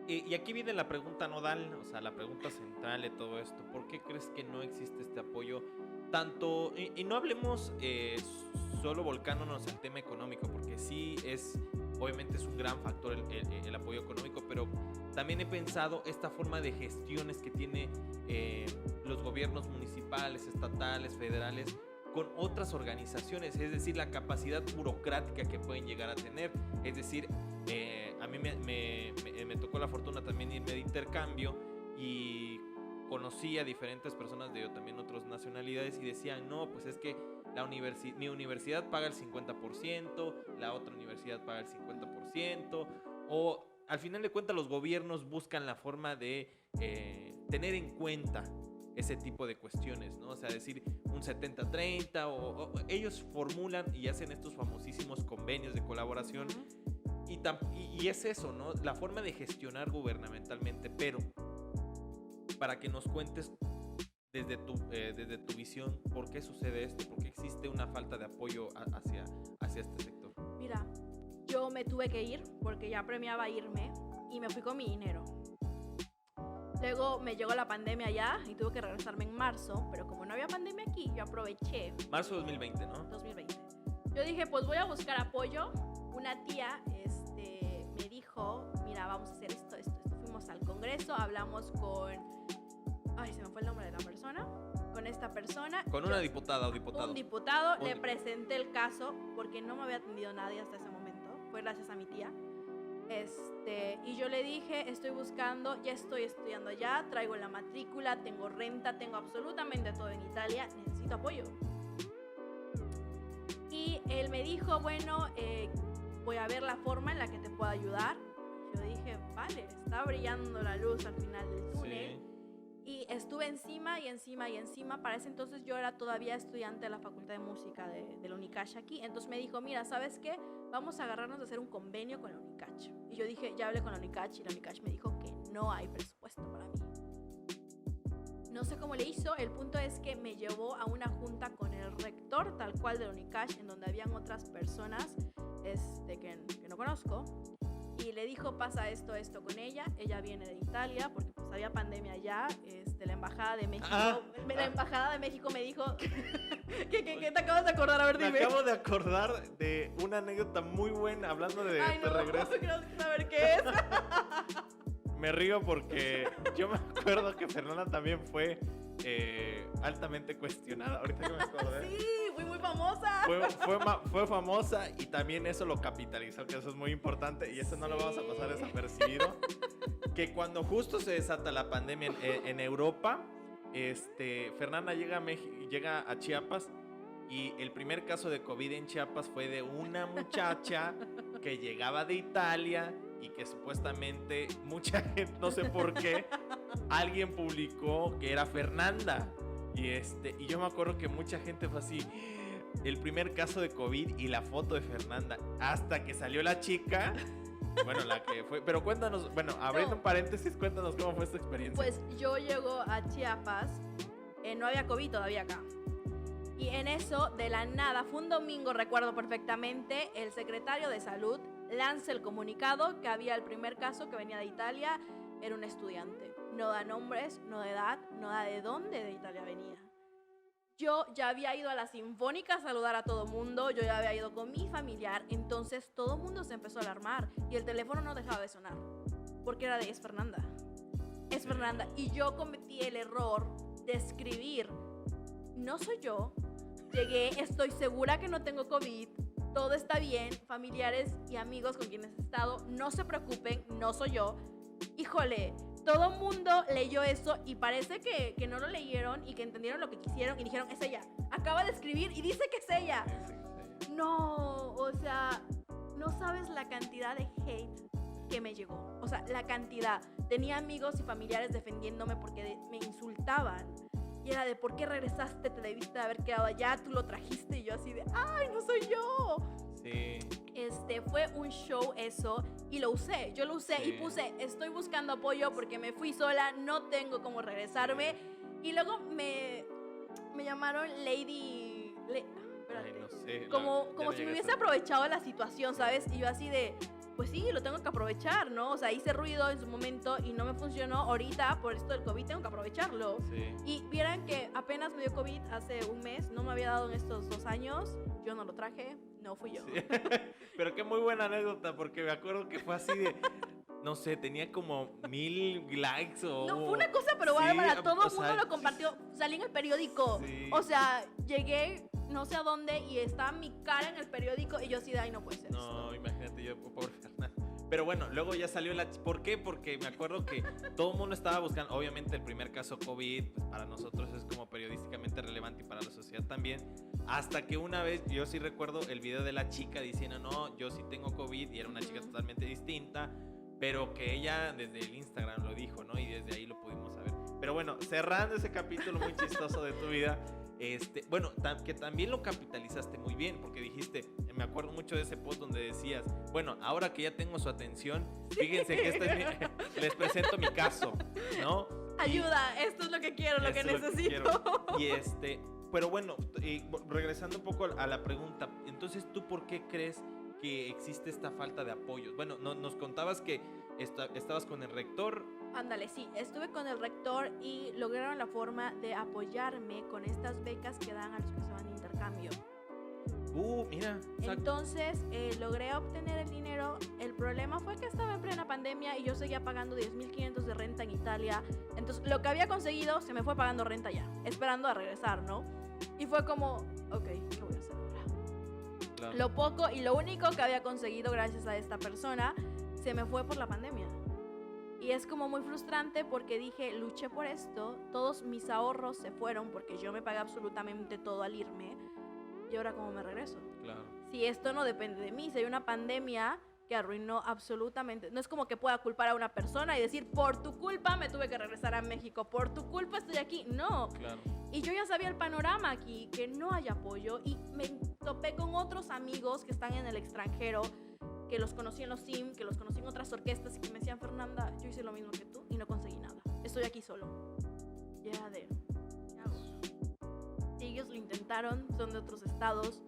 Y aquí viene la pregunta nodal, o sea, la pregunta central de todo esto. ¿Por qué crees que no existe este apoyo? Tanto, y no hablemos solo volcándonos el tema económico, porque sí obviamente es un gran factor el apoyo económico, pero también he pensado esta forma de gestiones que tiene los gobiernos municipales, estatales, federales, con otras organizaciones, es decir, la capacidad burocrática que pueden llegar a tener. Es decir, a mí me tocó la fortuna también irme de intercambio y conocí a diferentes personas de también otras nacionalidades y decían, no, pues es que mi universidad paga el 50%, la otra universidad paga el 50%, o al final de cuentas los gobiernos buscan la forma de tener en cuenta ese tipo de cuestiones, ¿no? O sea, decir un 70-30 o ellos formulan y hacen estos famosísimos convenios de colaboración y es eso, ¿no? La forma de gestionar gubernamentalmente, pero para que nos cuentes desde tu visión por qué sucede esto, por qué existe una falta de apoyo hacia este sector. Mira, yo me tuve que ir porque ya premiaba irme y me fui con mi dinero. Luego me llegó la pandemia ya y tuve que regresarme en marzo, pero como no había pandemia aquí, yo aproveché. Marzo 2020, ¿no? 2020. Yo dije, pues voy a buscar apoyo. Una tía me dijo, mira, vamos a hacer esto. Fuimos al Congreso, hablamos con... Ay, se me fue el nombre de la persona. Con esta persona. Con una diputada o diputado. Un diputado. Le presenté el caso porque no me había atendido nadie hasta ese momento. Fue gracias a mi tía. Y yo le dije, estoy buscando, ya estoy estudiando allá, traigo la matrícula, tengo renta, tengo absolutamente todo en Italia, necesito apoyo. Y él me dijo, bueno, voy a ver la forma en la que te puedo ayudar. Yo dije, vale, está brillando la luz al final del túnel. Sí. Y estuve encima. Para ese entonces yo era todavía estudiante de la Facultad de Música de la Unicash aquí. Entonces me dijo, mira, ¿sabes qué? Vamos a agarrarnos de hacer un convenio con la Unicash. Y yo dije, ya hablé con la Unicash y la Unicash me dijo que no hay presupuesto para mí. No sé cómo le hizo, el punto es que me llevó a una junta con el rector tal cual de la Unicash, en donde habían otras personas que no conozco. Y le dijo, pasa esto con ella. Ella viene de Italia porque pues había pandemia allá. La embajada de México. La embajada de México me dijo. ¿Qué te acabas de acordar? A ver, dime. Me acabo de acordar de una anécdota muy buena hablando de regreso. Quiero saber qué es. Me río porque yo me acuerdo que Fernanda también fue altamente cuestionada. Ahorita que me acordé. Sí, fui muy famosa. Fue famosa y también eso lo capitalizó, que eso es muy importante y eso no lo vamos a pasar desapercibido. Que cuando justo se desata la pandemia en Europa, Fernanda llega a Chiapas y el primer caso de COVID en Chiapas fue de una muchacha que llegaba de Italia y que supuestamente mucha gente, no sé por qué, alguien publicó que era Fernanda. Y yo me acuerdo que mucha gente fue así, el primer caso de COVID y la foto de Fernanda, hasta que salió la chica, bueno, la que fue, pero cuéntanos, bueno, abriendo un paréntesis, cuéntanos cómo fue esta experiencia. Pues yo llego a Chiapas, no había COVID todavía acá. Y en eso, de la nada, fue un domingo, recuerdo perfectamente, el secretario de Salud lanza el comunicado que había el primer caso que venía de Italia, era un estudiante. No da nombres, no da edad, no da de dónde de Italia venía. Yo ya había ido a la Sinfónica a saludar a todo mundo, yo ya había ido con mi familiar, entonces todo el mundo se empezó a alarmar y el teléfono no dejaba de sonar, porque era de es Fernanda. Es Fernanda. Y yo cometí el error de escribir, no soy yo, llegué, estoy segura que no tengo COVID, todo está bien, familiares y amigos con quienes he estado, no se preocupen, no soy yo. Híjole, todo el mundo leyó eso y parece que no lo leyeron y que entendieron lo que quisieron y dijeron, es ella, acaba de escribir y dice que es ella. No, o sea, no sabes la cantidad de hate que me llegó. O sea, la cantidad. Tenía amigos y familiares defendiéndome porque me insultaban. Y Y era de, ¿por qué regresaste? Te debiste de haber quedado allá, tú lo trajiste. Y yo así de, ¡ay, no soy yo! Sí. Fue un show eso y lo usé. Yo lo usé y puse, estoy buscando apoyo porque me fui sola, no tengo cómo regresarme. Y luego me llamaron Lady... Ay, no sé. Como si me hubiese aprovechado la situación, ¿sabes? Y yo así de, pues sí, lo tengo que aprovechar, ¿no? O sea, hice ruido en su momento y no me funcionó. Ahorita, por esto del COVID, tengo que aprovecharlo. Sí. Y vieran que apenas me dio COVID hace un mes, no me había dado en estos 2 años. Yo no lo traje, no fui yo. Sí. Pero qué muy buena anécdota, porque me acuerdo que fue así de... No sé, tenía como 1000 likes o... No, fue una cosa pero bárbara, todo el mundo lo compartió. Salí en el periódico. Sí. O sea, llegué no sé a dónde y estaba mi cara en el periódico y yo así de, ay, no puede ser No, esto. imagínate, yo, pobre Fernanda. Pero bueno, luego ya salió la... ¿Por qué? Porque me acuerdo que todo el mundo estaba buscando... Obviamente el primer caso COVID, pues para nosotros es como periodísticamente relevante y para la sociedad también. Hasta que una vez, yo sí recuerdo el video de la chica diciendo, no, yo sí tengo COVID, y era una chica totalmente distinta, pero que ella desde el Instagram lo dijo, ¿no? Y desde ahí lo pudimos saber. Pero bueno, cerrando ese capítulo muy chistoso de tu vida, bueno, que también lo capitalizaste muy bien, porque dijiste, me acuerdo mucho de ese post donde decías, bueno, ahora que ya tengo su atención, fíjense que les presento mi caso, ¿no? Ayuda, esto es lo que quiero, lo que necesito. Pero bueno, regresando un poco a la pregunta, entonces, ¿tú por qué crees que existe esta falta de apoyo? Bueno, nos contabas que estabas con el rector. Ándale, sí, estuve con el rector y lograron la forma de apoyarme con estas becas que dan a los que se van de intercambio. Mira. Entonces logré obtener el dinero. El problema fue que estaba en plena pandemia y yo seguía pagando 10.500 de renta en Italia. Entonces lo que había conseguido se me fue pagando renta ya, esperando a regresar, ¿no? Y fue como, ok, ¿qué voy a hacer ahora? Claro. Lo poco y lo único que había conseguido gracias a esta persona se me fue por la pandemia. Y es como muy frustrante porque dije, luché por esto, todos mis ahorros se fueron porque yo me pagué absolutamente todo al irme. ¿Y ahora cómo me regreso? Claro. Si esto no depende de mí, si hay una pandemia que arruinó absolutamente... No es como que pueda culpar a una persona y decir, por tu culpa me tuve que regresar a México, por tu culpa estoy aquí. No. Claro. Y yo ya sabía el panorama aquí, que no hay apoyo. Y me topé con otros amigos que están en el extranjero, que los conocí en los SIM, que los conocí en otras orquestas y que me decían, Fernanda, yo hice lo mismo que tú y no conseguí nada. Estoy aquí solo. Ya de... ¿qué hago? Ellos lo intentaron, son de otros estados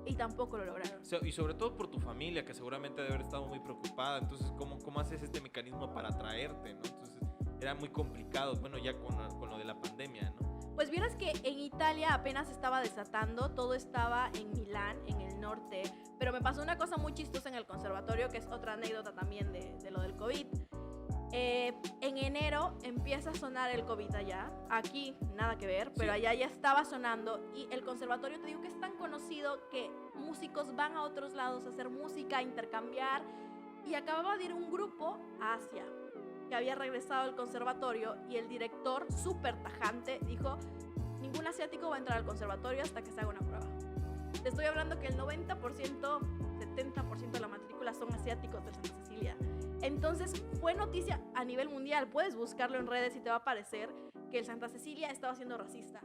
y tampoco lo lograron. Y sobre todo por tu familia, que seguramente debe haber estado muy preocupada. Entonces, ¿cómo haces este mecanismo para atraerte, ¿no? Entonces, era muy complicado, bueno, ya con lo de la pandemia, ¿no? Pues vieras que en Italia apenas estaba desatando, todo estaba en Milán, en el norte, pero me pasó una cosa muy chistosa en el conservatorio, que es otra anécdota también de lo del COVID. En enero empieza a sonar el COVID allá, aquí nada que ver, pero allá ya estaba sonando y el conservatorio, te digo que es tan conocido que músicos van a otros lados a hacer música, a intercambiar, y acababa de ir un grupo a Asia que había regresado al conservatorio y el director, súper tajante, dijo, ningún asiático va a entrar al conservatorio hasta que se haga una prueba. Te estoy hablando que el 90%, 70% de la matrícula son asiáticos de Santa Cecilia. Entonces fue noticia a nivel mundial. Puedes buscarlo en redes y te va a aparecer que el Santa Cecilia estaba siendo racista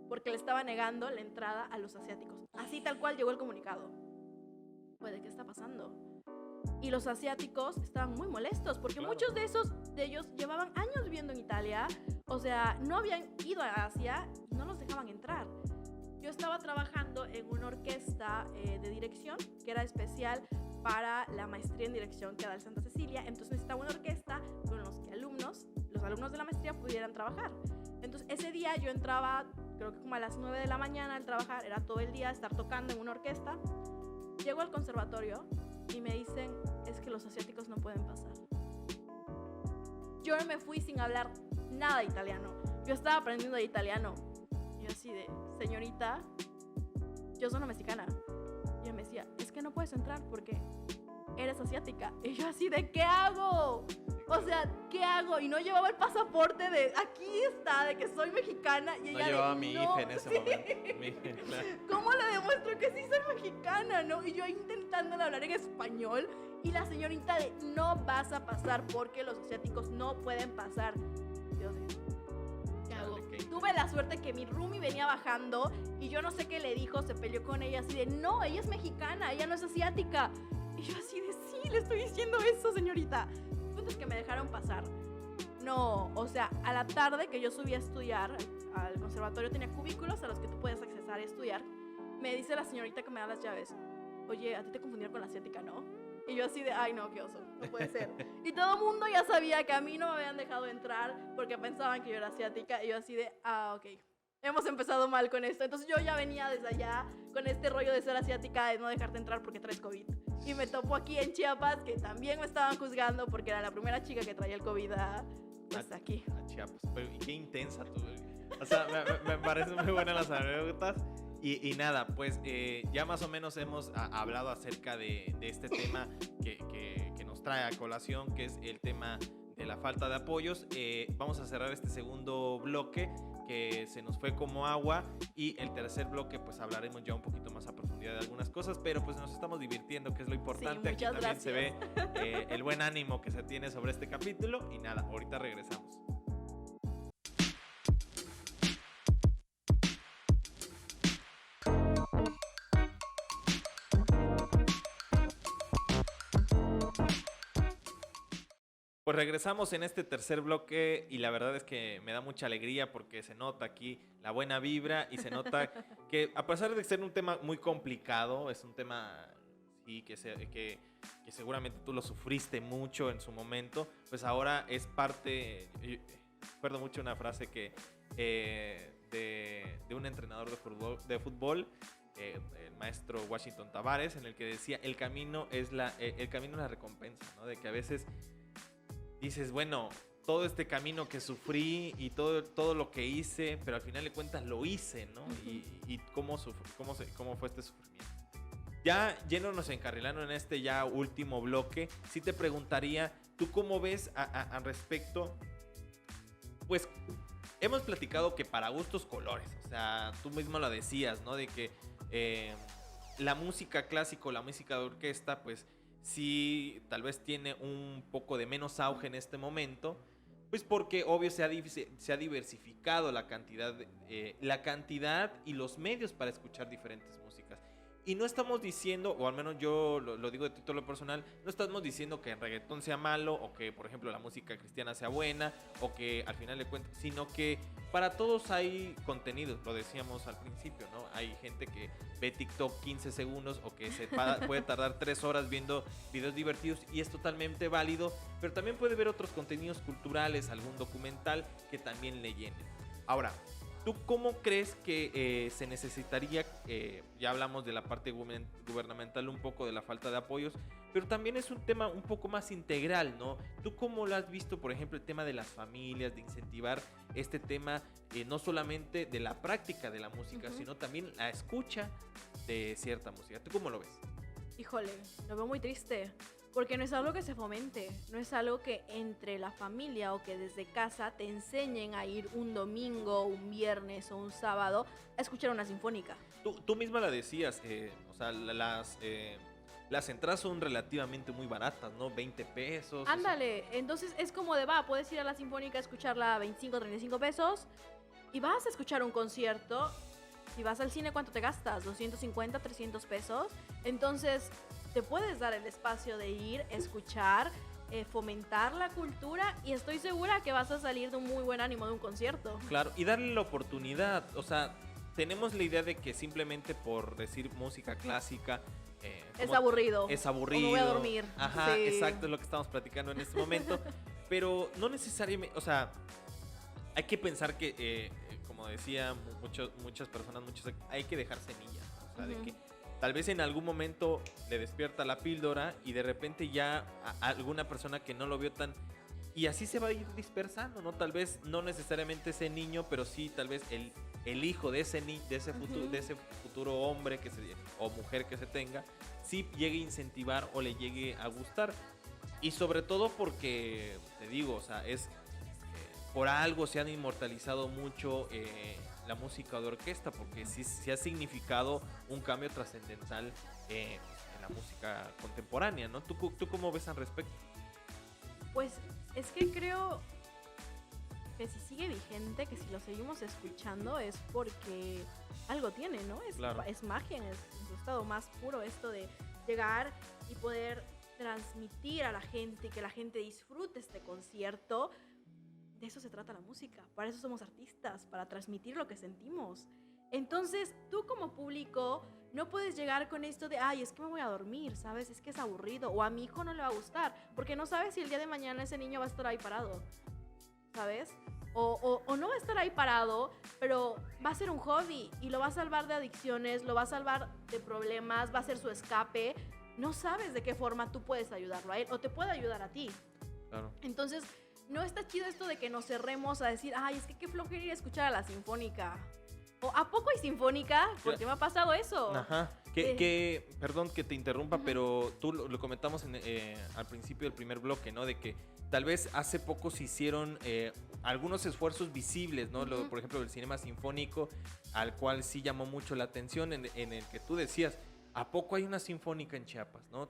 porque le estaba negando la entrada a los asiáticos. Así tal cual llegó el comunicado. Pues, ¿qué está pasando? Y los asiáticos estaban muy molestos porque muchos de ellos llevaban años viviendo en Italia, o sea, no habían ido a Asia y no los dejaban entrar. Yo estaba trabajando en una orquesta de dirección que era especial para la maestría en dirección que da el Santa Cecilia, entonces necesitaba una orquesta con los que los alumnos de la maestría pudieran trabajar. Entonces ese día yo entraba, creo que como a las 9 de la mañana al trabajar, era todo el día estar tocando en una orquesta. Llego al conservatorio y me dicen, es que los asiáticos no pueden pasar. Yo me fui sin hablar nada de italiano. Yo estaba aprendiendo de italiano. Y yo así de, señorita, yo soy una mexicana. Y ella me decía, es que no puedes entrar porque eres asiática. Y yo así de, ¿qué hago? O sea, ¿qué hago? Y no llevaba el pasaporte de, aquí está, de que soy mexicana. Y ella no llevaba mi IFE en ese momento. Claro. ¿Cómo le demuestro que sí soy mexicana, no? Y yo intentándole hablar en español. Y la señorita de, no vas a pasar porque los asiáticos no pueden pasar. Yo de, ¿qué hago? tuve la suerte que mi roomie venía bajando y yo no sé qué le dijo, se peleó con ella así de, no, ella es mexicana, ella no es asiática. Y yo así de, sí, le estoy diciendo eso, señorita. El punto es que me dejaron pasar. No, o sea, a la tarde que yo subí a estudiar, al conservatorio tenía cubículos a los que tú puedes accesar a estudiar. Me dice la señorita que me da las llaves, oye, a ti te confundieron con la asiática, ¿no? Y yo así de, ay no, qué oso, no puede ser. Y todo el mundo ya sabía que a mí no me habían dejado entrar porque pensaban que yo era asiática. Y yo así de, ok, hemos empezado mal con esto. Entonces yo ya venía desde allá con este rollo de ser asiática, de no dejarte entrar porque traes COVID. Y me topo aquí en Chiapas que también me estaban juzgando porque era la primera chica que traía el COVID aquí. A Chiapas, pero y qué intensa tú. O sea, me parecen muy buenas las anécdotas. Y nada, pues ya más o menos hemos hablado acerca de este tema que nos trae a colación, que es el tema de la falta de apoyos. Vamos a cerrar este segundo bloque que se nos fue como agua, y el tercer bloque pues hablaremos ya un poquito más a profundidad de algunas cosas, pero pues nos estamos divirtiendo, que es lo importante. Sí, aquí también gracias. se ve el buen ánimo que se tiene sobre este capítulo. Y nada, ahorita regresamos. Pues regresamos en este tercer bloque y la verdad es que me da mucha alegría porque se nota aquí la buena vibra y se nota que, a pesar de ser un tema muy complicado, es un tema sí, que seguramente tú lo sufriste mucho en su momento, pues ahora es parte. Yo recuerdo mucho una frase que de un entrenador de fútbol, el maestro Washington Tavares, en el que decía el camino es la recompensa, ¿no? De que a veces dices, bueno, todo este camino que sufrí y todo lo que hice, pero al final de cuentas lo hice, ¿no? Y cómo fue este sufrimiento. Ya yéndonos encarrilando en este ya último bloque, sí te preguntaría, ¿tú cómo ves al respecto? Pues hemos platicado que para gustos colores, o sea, tú mismo lo decías, ¿no? De que la música clásica, la música de orquesta, pues sí, tal vez tiene un poco de menos auge en este momento, pues porque obvio se ha diversificado la cantidad y los medios para escuchar diferentes músicas. Y no estamos diciendo, o al menos yo lo digo de título personal, no estamos diciendo que el reggaetón sea malo, o que por ejemplo la música cristiana sea buena, o que al final de cuentas, sino que para todos hay contenido, lo decíamos al principio, ¿no? Hay gente que ve TikTok 15 segundos o que puede tardar 3 horas viendo videos divertidos, y es totalmente válido, pero también puede ver otros contenidos culturales, algún documental que también le llenen. Ahora, ¿tú cómo crees que se necesitaría? Ya hablamos de la parte gubernamental, un poco de la falta de apoyos, pero también es un tema un poco más integral, ¿no? ¿Tú cómo lo has visto, por ejemplo, el tema de las familias, de incentivar este tema, no solamente de la práctica de la música, sino también la escucha de cierta música? ¿Tú cómo lo ves? Híjole, lo veo muy triste, porque no es algo que se fomente, no es algo que entre la familia o que desde casa te enseñen a ir un domingo, un viernes o un sábado a escuchar una sinfónica. Tú misma la decías, o sea, las entradas son relativamente muy baratas, ¿no? 20 pesos. Ándale, entonces es como de puedes ir a la sinfónica a escucharla a 25, 35 pesos y vas a escuchar un concierto. Si vas al cine, ¿cuánto te gastas? 250, 300 pesos. Entonces, te puedes dar el espacio de ir, escuchar, fomentar la cultura, y estoy segura que vas a salir de un muy buen ánimo de un concierto. Claro, y darle la oportunidad. O sea, tenemos la idea de que simplemente por decir música clásica es aburrido. Es aburrido. O me voy a dormir. Ajá, sí. Exacto, es lo que estamos platicando en este momento. Pero no necesariamente, o sea, hay que pensar que, como decía muchas personas, hay que dejar semillas, ¿no? O sea, de que tal vez en algún momento le despierta la píldora y de repente ya a alguna persona que no lo vio tan... Y así se va a ir dispersando, ¿no? Tal vez no necesariamente ese niño, pero sí tal vez el hijo de ese futuro hombre o mujer que se tenga, sí llegue a incentivar o le llegue a gustar. Y sobre todo porque, te digo, o sea, por algo se han inmortalizado mucho la música de orquesta, porque sí ha significado un cambio trascendental en la música contemporánea, ¿no? ¿Tú cómo ves al respecto? Pues es que creo que si sigue vigente, que si lo seguimos escuchando es porque algo tiene, ¿no? Claro. Es magia en su estado más puro esto de llegar y poder transmitir a la gente y que la gente disfrute este concierto. De eso se trata la música, para eso somos artistas, para transmitir lo que sentimos. Entonces, tú como público no puedes llegar con esto de, ay, es que me voy a dormir, ¿sabes? Es que es aburrido, o a mi hijo no le va a gustar, porque no sabes si el día de mañana ese niño va a estar ahí parado, ¿sabes? O no va a estar ahí parado, pero va a ser un hobby y lo va a salvar de adicciones, lo va a salvar de problemas, va a ser su escape. No sabes de qué forma tú puedes ayudarlo a él o te puede ayudar a ti. Claro. Entonces, no está chido esto de que nos cerremos a decir, ay, es que qué flojera ir a escuchar a la sinfónica. O ¿a poco hay sinfónica? Porque me ha pasado eso. Ajá. Perdón que te interrumpa, pero tú lo comentamos al principio del primer bloque, ¿no? De que tal vez hace poco se hicieron algunos esfuerzos visibles, ¿no? Por ejemplo, el cinema sinfónico, al cual sí llamó mucho la atención, en el que tú decías, ¿a poco hay una sinfónica en Chiapas, no?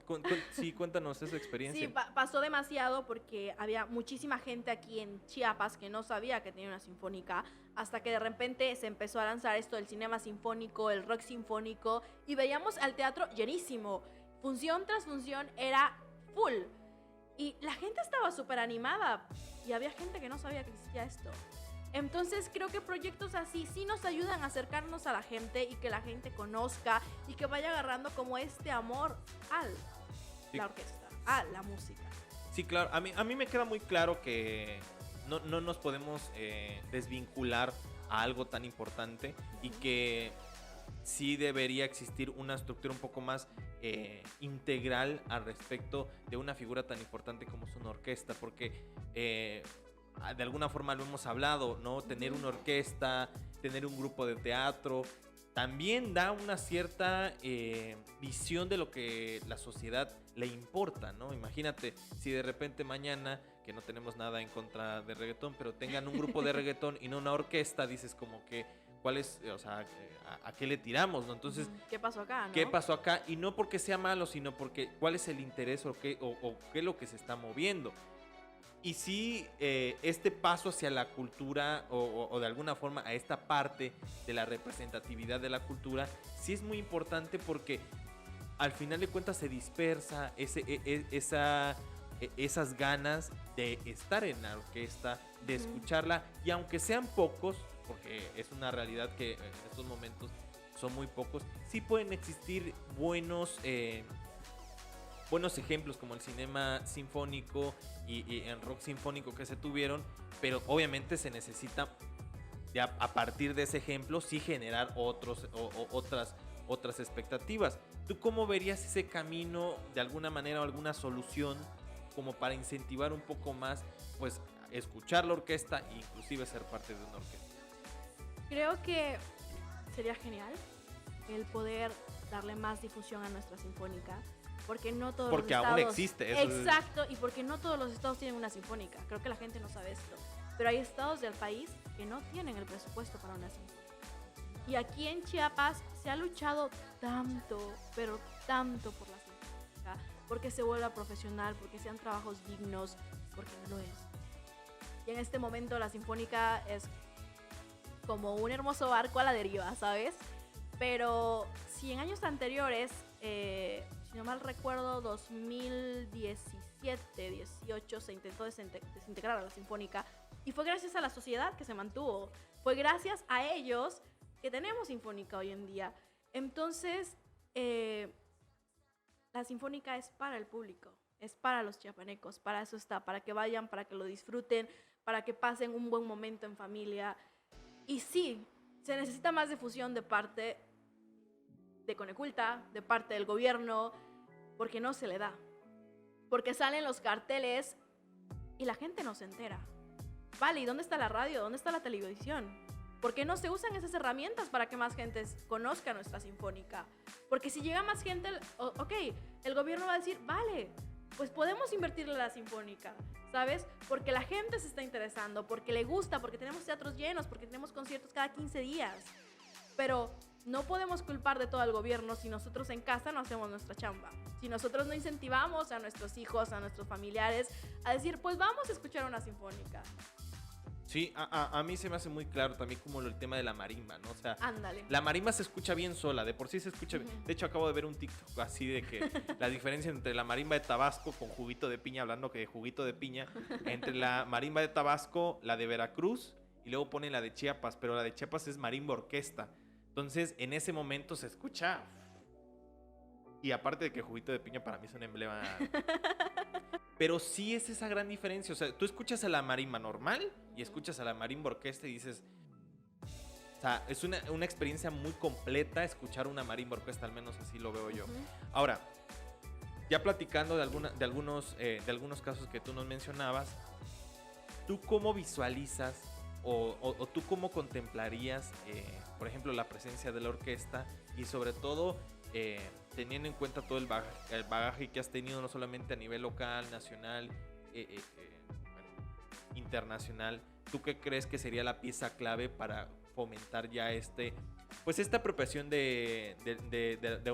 Sí, cuéntanos esa experiencia. Sí, pasó demasiado porque había muchísima gente aquí en Chiapas que no sabía que tenía una sinfónica, hasta que de repente se empezó a lanzar esto del cinema sinfónico, el rock sinfónico, y veíamos al teatro llenísimo. Función tras función era full. Y la gente estaba súper animada y había gente que no sabía que existía esto. Entonces creo que proyectos así sí nos ayudan a acercarnos a la gente y que la gente conozca y que vaya agarrando como este amor a la orquesta, a la música. Sí, claro. A mí me queda muy claro que no nos podemos desvincular a algo tan importante y que sí debería existir una estructura un poco más integral al respecto de una figura tan importante como es una orquesta, porque de alguna forma lo hemos hablado, ¿no? Tener una orquesta, tener un grupo de teatro, también da una cierta visión de lo que la sociedad le importa, ¿no? Imagínate si de repente mañana, que no tenemos nada en contra de reggaetón, pero tengan un grupo de reggaetón y no una orquesta, dices como que, ¿cuál es, o sea, a qué le tiramos, ¿no? Entonces, ¿qué pasó acá, no? ¿Qué pasó acá? Y no porque sea malo, sino porque cuál es el interés o qué es lo que se está moviendo. Y sí, este paso hacia la cultura o de alguna forma a esta parte de la representatividad de la cultura, sí es muy importante porque al final de cuentas se dispersa esas ganas de estar en la orquesta, de escucharla, y aunque sean pocos, porque es una realidad que en estos momentos son muy pocos, sí pueden existir buenos ejemplos como el cinema sinfónico y el rock sinfónico que se tuvieron, pero obviamente se necesita ya a partir de ese ejemplo sí generar otras expectativas. ¿Tú cómo verías ese camino de alguna manera o alguna solución como para incentivar un poco más, pues, escuchar la orquesta e inclusive ser parte de una orquesta? Creo que sería genial el poder darle más difusión a nuestra sinfónica, porque no todos los estados... Porque aún existe. Exacto, y porque no todos los estados tienen una sinfónica. Creo que la gente no sabe esto. Pero hay estados del país que no tienen el presupuesto para una sinfónica. Y aquí en Chiapas se ha luchado tanto, pero tanto por la sinfónica, porque se vuelva profesional, porque sean trabajos dignos, porque no lo es. Y en este momento la sinfónica es como un hermoso barco a la deriva, ¿sabes? Pero si en años anteriores, si no mal recuerdo, 2017, 18, se intentó desintegrar a la sinfónica, y fue gracias a la sociedad que se mantuvo. Fue gracias a ellos que tenemos sinfónica hoy en día. Entonces, la sinfónica es para el público, es para los chiapanecos, para eso está, para que vayan, para que lo disfruten, para que pasen un buen momento en familia. Y sí, se necesita más difusión de parte de Coneculta, de parte del gobierno, porque no se le da. Porque salen los carteles y la gente no se entera. Vale, ¿y dónde está la radio? ¿Dónde está la televisión? ¿Por qué no se usan esas herramientas para que más gente conozca nuestra sinfónica? Porque si llega más gente, ok, el gobierno va a decir, vale, pues podemos invertirle a la sinfónica, ¿sabes? Porque la gente se está interesando, porque le gusta, porque tenemos teatros llenos, porque tenemos conciertos cada 15 días. Pero no podemos culpar de todo al gobierno si nosotros en casa no hacemos nuestra chamba. Si nosotros no incentivamos a nuestros hijos, a nuestros familiares, a decir, pues vamos a escuchar una sinfónica. Sí, a mí se me hace muy claro también como el tema de la marimba, ¿no? O sea, Ándale. la marimba se escucha bien sola, de por sí se escucha bien. De hecho, acabo de ver un TikTok así de que la diferencia entre la marimba de Tabasco con juguito de piña, hablando que de juguito de piña, entre la marimba de Tabasco, la de Veracruz y luego ponen la de Chiapas, pero la de Chiapas es marimba orquesta. Entonces, en ese momento se escucha. Y aparte de que juguito de piña para mí es un emblema. Pero sí es esa gran diferencia. O sea, tú escuchas a la marimba normal y escuchas a la marimba orquesta y dices. O sea, es una experiencia muy completa escuchar una marimba orquesta, al menos así lo veo yo. Ahora, ya platicando de algunos casos que tú nos mencionabas, ¿tú cómo visualizas o tú cómo contemplarías, por ejemplo, la presencia de la orquesta y sobre todo teniendo en cuenta todo el bagaje que has tenido no solamente a nivel local, nacional, internacional? ¿Tú qué crees que sería la pieza clave para fomentar ya pues esta apropiación de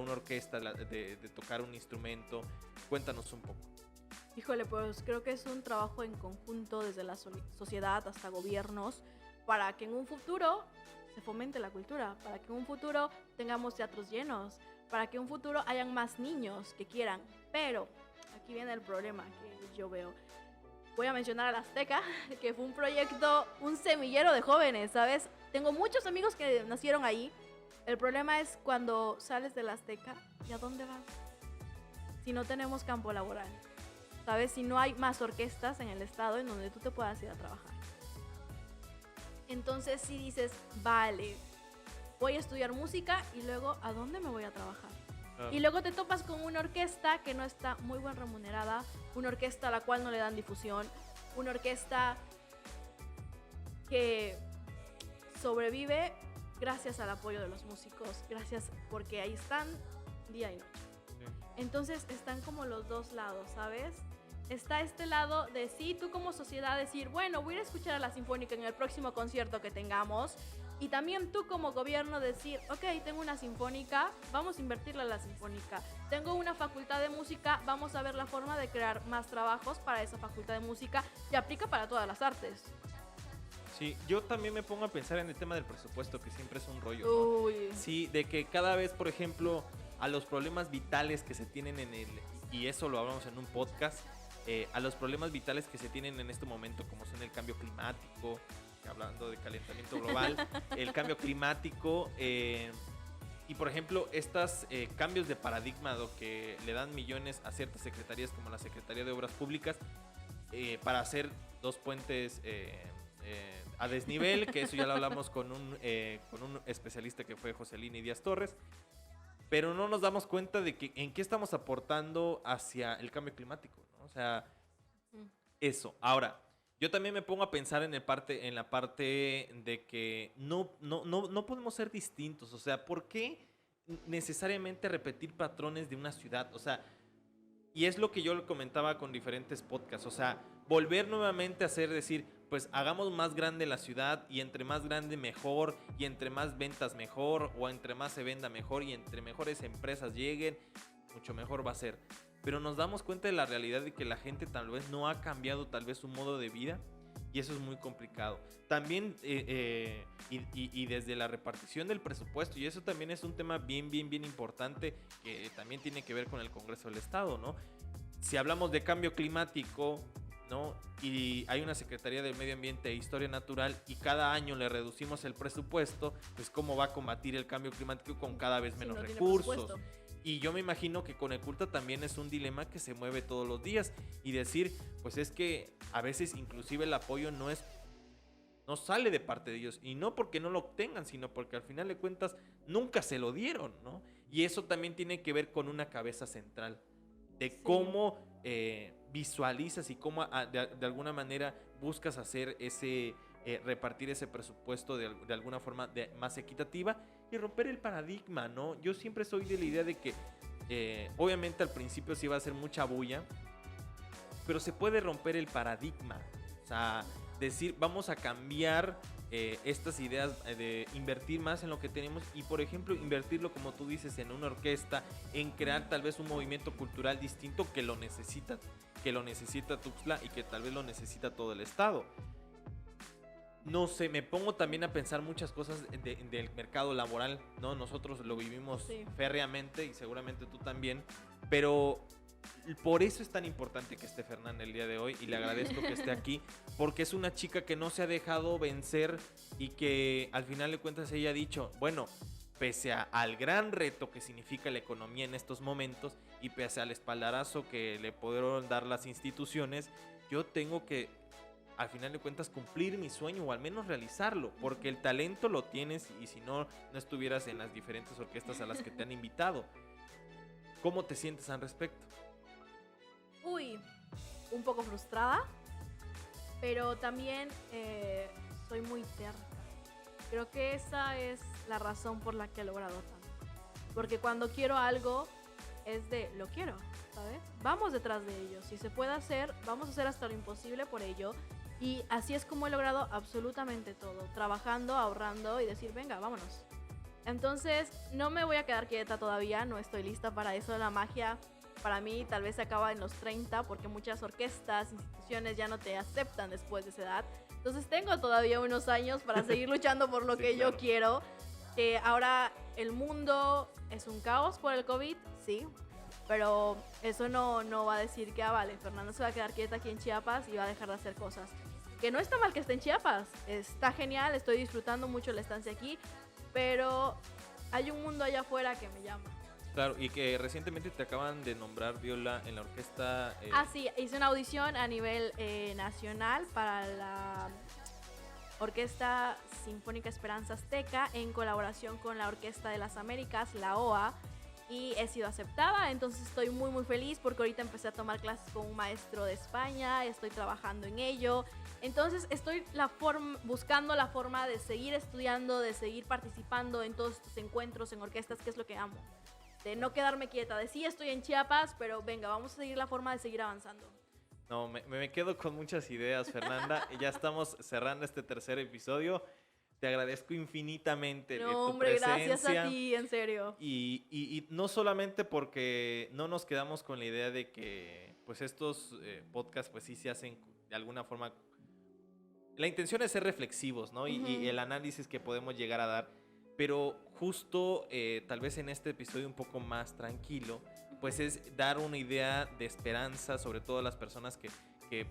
una orquesta, de tocar un instrumento? Cuéntanos un poco. Híjole, pues creo que es un trabajo en conjunto desde la sociedad hasta gobiernos para que en un futuro se fomente la cultura, para que en un futuro tengamos teatros llenos, para que en un futuro hayan más niños que quieran. Pero aquí viene el problema que yo veo. Voy a mencionar a la Azteca, que fue un proyecto, un semillero de jóvenes, ¿sabes? Tengo muchos amigos que nacieron ahí. El problema es cuando sales de la Azteca, ¿y a dónde vas? Si no tenemos campo laboral, ¿sabes? Si no hay más orquestas en el estado en donde tú te puedas ir a trabajar. Entonces si dices, vale, voy a estudiar música y luego, ¿a dónde me voy a trabajar? Y luego te topas con una orquesta que no está muy bien remunerada, una orquesta a la cual no le dan difusión, una orquesta que sobrevive gracias al apoyo de los músicos, gracias porque ahí están día y noche. Sí. Entonces están como los dos lados, ¿sabes? Está este lado de sí, tú como sociedad decir, bueno, voy a ir a escuchar a la Sinfónica en el próximo concierto que tengamos. Y también tú como gobierno decir, ok, tengo una sinfónica, vamos a invertirle a la sinfónica. Tengo una facultad de música, vamos a ver la forma de crear más trabajos para esa facultad de música y aplica para todas las artes. Sí, yo también me pongo a pensar en el tema del presupuesto, que siempre es un rollo, ¿no? Uy. Sí, de que cada vez, por ejemplo, a los problemas vitales que se tienen y eso lo hablamos en un podcast, a los problemas vitales que se tienen en este momento, como son el cambio climático, hablando de calentamiento global, el cambio climático y por ejemplo estos cambios de paradigma que le dan millones a ciertas secretarías como la Secretaría de Obras Públicas para hacer dos puentes a desnivel, que eso ya lo hablamos con un especialista que fue Joselini Díaz Torres, pero no nos damos cuenta de que en qué estamos aportando hacia el cambio climático, ¿no? O sea, eso. Ahora, yo también me pongo a pensar en la parte de que no podemos ser distintos. O sea, ¿por qué necesariamente repetir patrones de una ciudad? O sea, y es lo que yo le comentaba con diferentes podcasts. O sea, volver nuevamente a decir, pues hagamos más grande la ciudad y entre más grande mejor y entre más ventas mejor o entre más se venda mejor y entre mejores empresas lleguen, mucho mejor va a ser. Pero nos damos cuenta de la realidad de que la gente tal vez no ha cambiado tal vez su modo de vida y eso es muy complicado. También y desde la repartición del presupuesto, y eso también es un tema bien importante que también tiene que ver con el Congreso del Estado, ¿no? Si hablamos de cambio climático, ¿no? Y hay una Secretaría del Medio Ambiente e Historia Natural y cada año le reducimos el presupuesto, pues ¿cómo va a combatir el cambio climático con cada vez menos recursos? Y yo me imagino que con el Culta también es un dilema que se mueve todos los días y decir, pues es que a veces inclusive el apoyo no sale de parte de ellos y no porque no lo obtengan, sino porque al final de cuentas nunca se lo dieron, ¿no? Y eso también tiene que ver con una cabeza central de cómo visualizas y cómo de alguna manera buscas hacer repartir ese presupuesto de alguna forma más equitativa y romper el paradigma, ¿no? Yo siempre soy de la idea de que obviamente al principio sí va a ser mucha bulla, pero se puede romper el paradigma. O sea, decir, vamos a cambiar estas ideas de invertir más en lo que tenemos y, por ejemplo, invertirlo, como tú dices, en una orquesta, en crear tal vez un movimiento cultural distinto que lo necesita Tuxtla y que tal vez lo necesita todo el estado. No sé, me pongo también a pensar muchas cosas del mercado laboral, ¿no? Nosotros lo vivimos férreamente y seguramente tú también, pero por eso es tan importante que esté Fernanda el día de hoy y le agradezco que esté aquí, porque es una chica que no se ha dejado vencer y que al final de cuentas ella ha dicho, bueno, pese al gran reto que significa la economía en estos momentos y pese al espaldarazo que le pudieron dar las instituciones, yo tengo que al final de cuentas cumplir mi sueño o al menos realizarlo, porque el talento lo tienes y si no, no estuvieras en las diferentes orquestas a las que te han invitado. ¿Cómo te sientes al respecto? Uy, un poco frustrada, pero también soy muy terca. Creo que esa es la razón por la que he logrado tanto. Porque cuando quiero algo, es de lo quiero, ¿sabes? Vamos detrás de ello. Si se puede hacer, vamos a hacer hasta lo imposible por ello. Y así es como he logrado absolutamente todo. Trabajando, ahorrando y decir, venga, vámonos. Entonces, no me voy a quedar quieta todavía. No estoy lista para eso. La magia, para mí, tal vez se acaba en los 30, porque muchas orquestas, instituciones ya no te aceptan después de esa edad. Entonces, tengo todavía unos años para seguir luchando por lo que yo quiero. Ahora el mundo es un caos por el COVID, sí, pero eso no va a decir que, vale, Fernanda se va a quedar quieta aquí en Chiapas y va a dejar de hacer cosas. Que no está mal que esté en Chiapas, está genial, estoy disfrutando mucho la estancia aquí, pero hay un mundo allá afuera que me llama. Claro, y que recientemente te acaban de nombrar, Viola, en la orquesta... Sí, hice una audición a nivel nacional para la Orquesta Sinfónica Esperanza Azteca en colaboración con la Orquesta de las Américas, la OA, y he sido aceptada, entonces estoy muy muy feliz porque ahorita empecé a tomar clases con un maestro de España, estoy trabajando en ello, entonces estoy buscando la forma de seguir estudiando, de seguir participando en todos estos encuentros en orquestas, que es lo que amo, de no quedarme quieta, de sí estoy en Chiapas, pero venga, vamos a seguir la forma de seguir avanzando. No, me quedo con muchas ideas, Fernanda. Ya estamos cerrando este tercer episodio. Te agradezco infinitamente de tu presencia. Gracias a ti, en serio. Y no solamente porque no nos quedamos con la idea de que pues estos podcasts pues sí se hacen de alguna forma. La intención es ser reflexivos, ¿no? Y el análisis que podemos llegar a dar. Pero justo tal vez en este episodio un poco más tranquilo, pues es dar una idea de esperanza, sobre todo a las personas que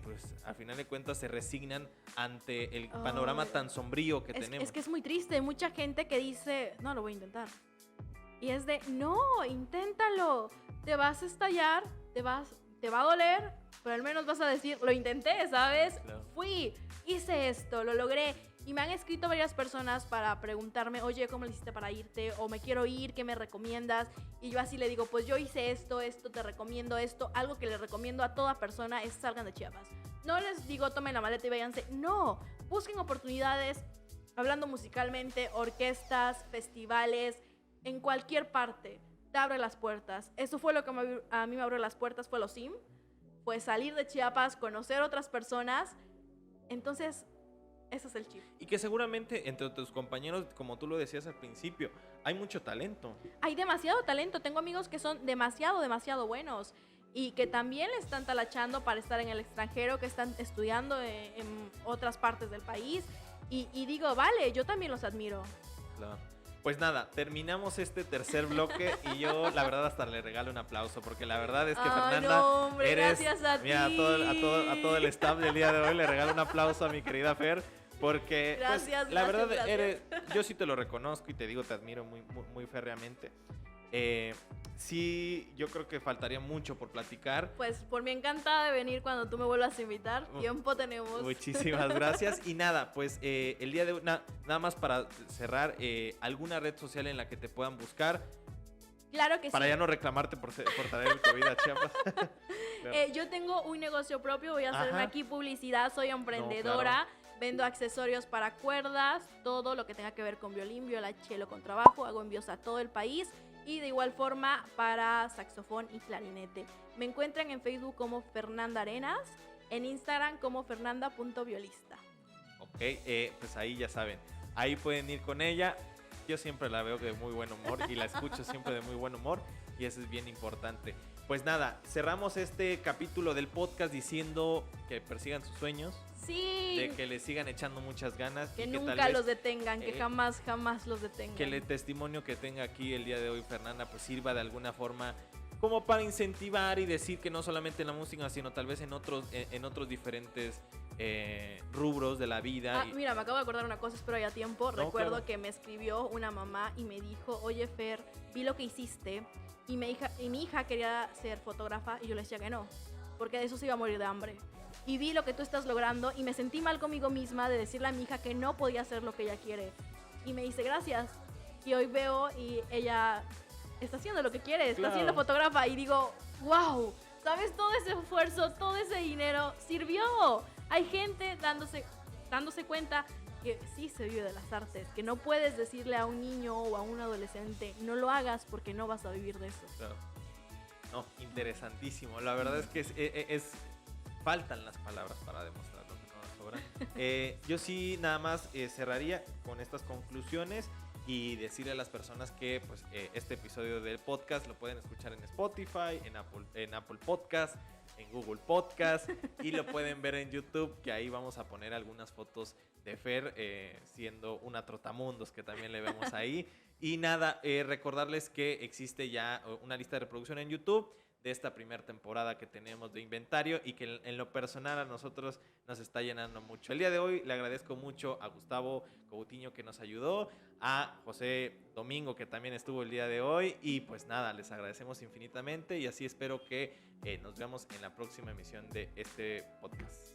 pues al final de cuentas se resignan ante el panorama tan sombrío que tenemos. Es que es muy triste, mucha gente que dice, no, lo voy a intentar. Y es de, no, inténtalo, te vas a estallar, te va a doler, pero al menos vas a decir, lo intenté, ¿sabes? Claro. Fui, hice esto, lo logré. Y me han escrito varias personas para preguntarme, oye, ¿cómo le hiciste para irte? O me quiero ir, ¿qué me recomiendas? Y yo así le digo, pues yo hice esto, te recomiendo esto. Algo que le recomiendo a toda persona es salgan de Chiapas. No les digo, tomen la maleta y váyanse. No, busquen oportunidades, hablando musicalmente, orquestas, festivales, en cualquier parte. Te abre las puertas. Eso fue lo que a mí me abrió las puertas, fue los SIM. Fue salir de Chiapas, conocer otras personas. Entonces... ese es el chip. Y que seguramente entre tus compañeros, como tú lo decías al principio, hay mucho talento. Hay demasiado talento. Tengo amigos que son demasiado buenos y que también le están talachando para estar en el extranjero, que están estudiando en otras partes del país. Y digo, vale, yo también los admiro. Claro. Pues nada, terminamos este tercer bloque y yo la verdad hasta le regalo un aplauso porque la verdad es que Fernanda, no, hombre, eres, gracias a mira, ti. A todo el staff del día de hoy le regalo un aplauso a mi querida Fer. Porque gracias, pues, la verdad gracias. yo sí te lo reconozco y te digo, te admiro muy férreamente. Sí, yo creo que faltaría mucho por platicar. Pues por mí encantada de venir cuando tú me vuelvas a invitar. Tiempo tenemos. Muchísimas gracias. Y nada, pues el día de hoy, nada más para cerrar, ¿alguna red social en la que te puedan buscar? Claro que para sí. ya no reclamarte por traer el COVID a Chiapas. Claro. Yo tengo un negocio propio, voy a hacerme aquí publicidad, soy emprendedora. No, claro. Vendo accesorios para cuerdas, todo lo que tenga que ver con violín, viola, cello, contrabajo. Hago envíos a todo el país y de igual forma para saxofón y clarinete. Me encuentran en Facebook como Fernanda Arenas, en Instagram como fernanda.violista. Ok, pues ahí ya saben, ahí pueden ir con ella. Yo siempre la veo de muy buen humor y la escucho siempre de muy buen humor y eso es bien importante. Pues nada, cerramos este capítulo del podcast diciendo que persigan sus sueños. Sí. De que le sigan echando muchas ganas. Que y nunca tal vez, los detengan, que jamás los detengan. Que el testimonio que tenga aquí el día de hoy Fernanda pues sirva de alguna forma como para incentivar y decir que no solamente en la música, sino tal vez en otros diferentes rubros de la vida. Mira, me acabo de acordar una cosa, espero haya tiempo. No, Recuerdo claro. que me escribió una mamá y me dijo, oye Fer, vi lo que hiciste y mi hija quería ser fotógrafa y yo le decía que no, porque de eso se iba a morir de hambre. Y vi lo que tú estás logrando y me sentí mal conmigo misma de decirle a mi hija que no podía hacer lo que ella quiere. Y me dice gracias. Y hoy veo y ella está haciendo lo que quiere, está Claro. siendo fotógrafa y digo, wow, ¿sabes? Todo ese esfuerzo, todo ese dinero sirvió. Hay gente dándose cuenta que sí se vive de las artes, que no puedes decirle a un niño o a un adolescente, no lo hagas porque no vas a vivir de eso. Claro. No, interesantísimo. La verdad es que faltan las palabras para demostrarlo, que no nos sobran. Yo sí nada más cerraría con estas conclusiones y decirle a las personas que pues, este episodio del podcast lo pueden escuchar en Spotify, en Apple Podcast, en Google Podcast y lo pueden ver en YouTube, que ahí vamos a poner algunas fotos de Fer siendo una trotamundos, que también le vemos ahí. Y nada, recordarles que existe ya una lista de reproducción en YouTube de esta primera temporada que tenemos de Inventario y que en lo personal a nosotros nos está llenando mucho. El día de hoy le agradezco mucho a Gustavo Coutinho que nos ayudó, a José Domingo que también estuvo el día de hoy y pues nada, les agradecemos infinitamente y así espero que nos veamos en la próxima emisión de este podcast.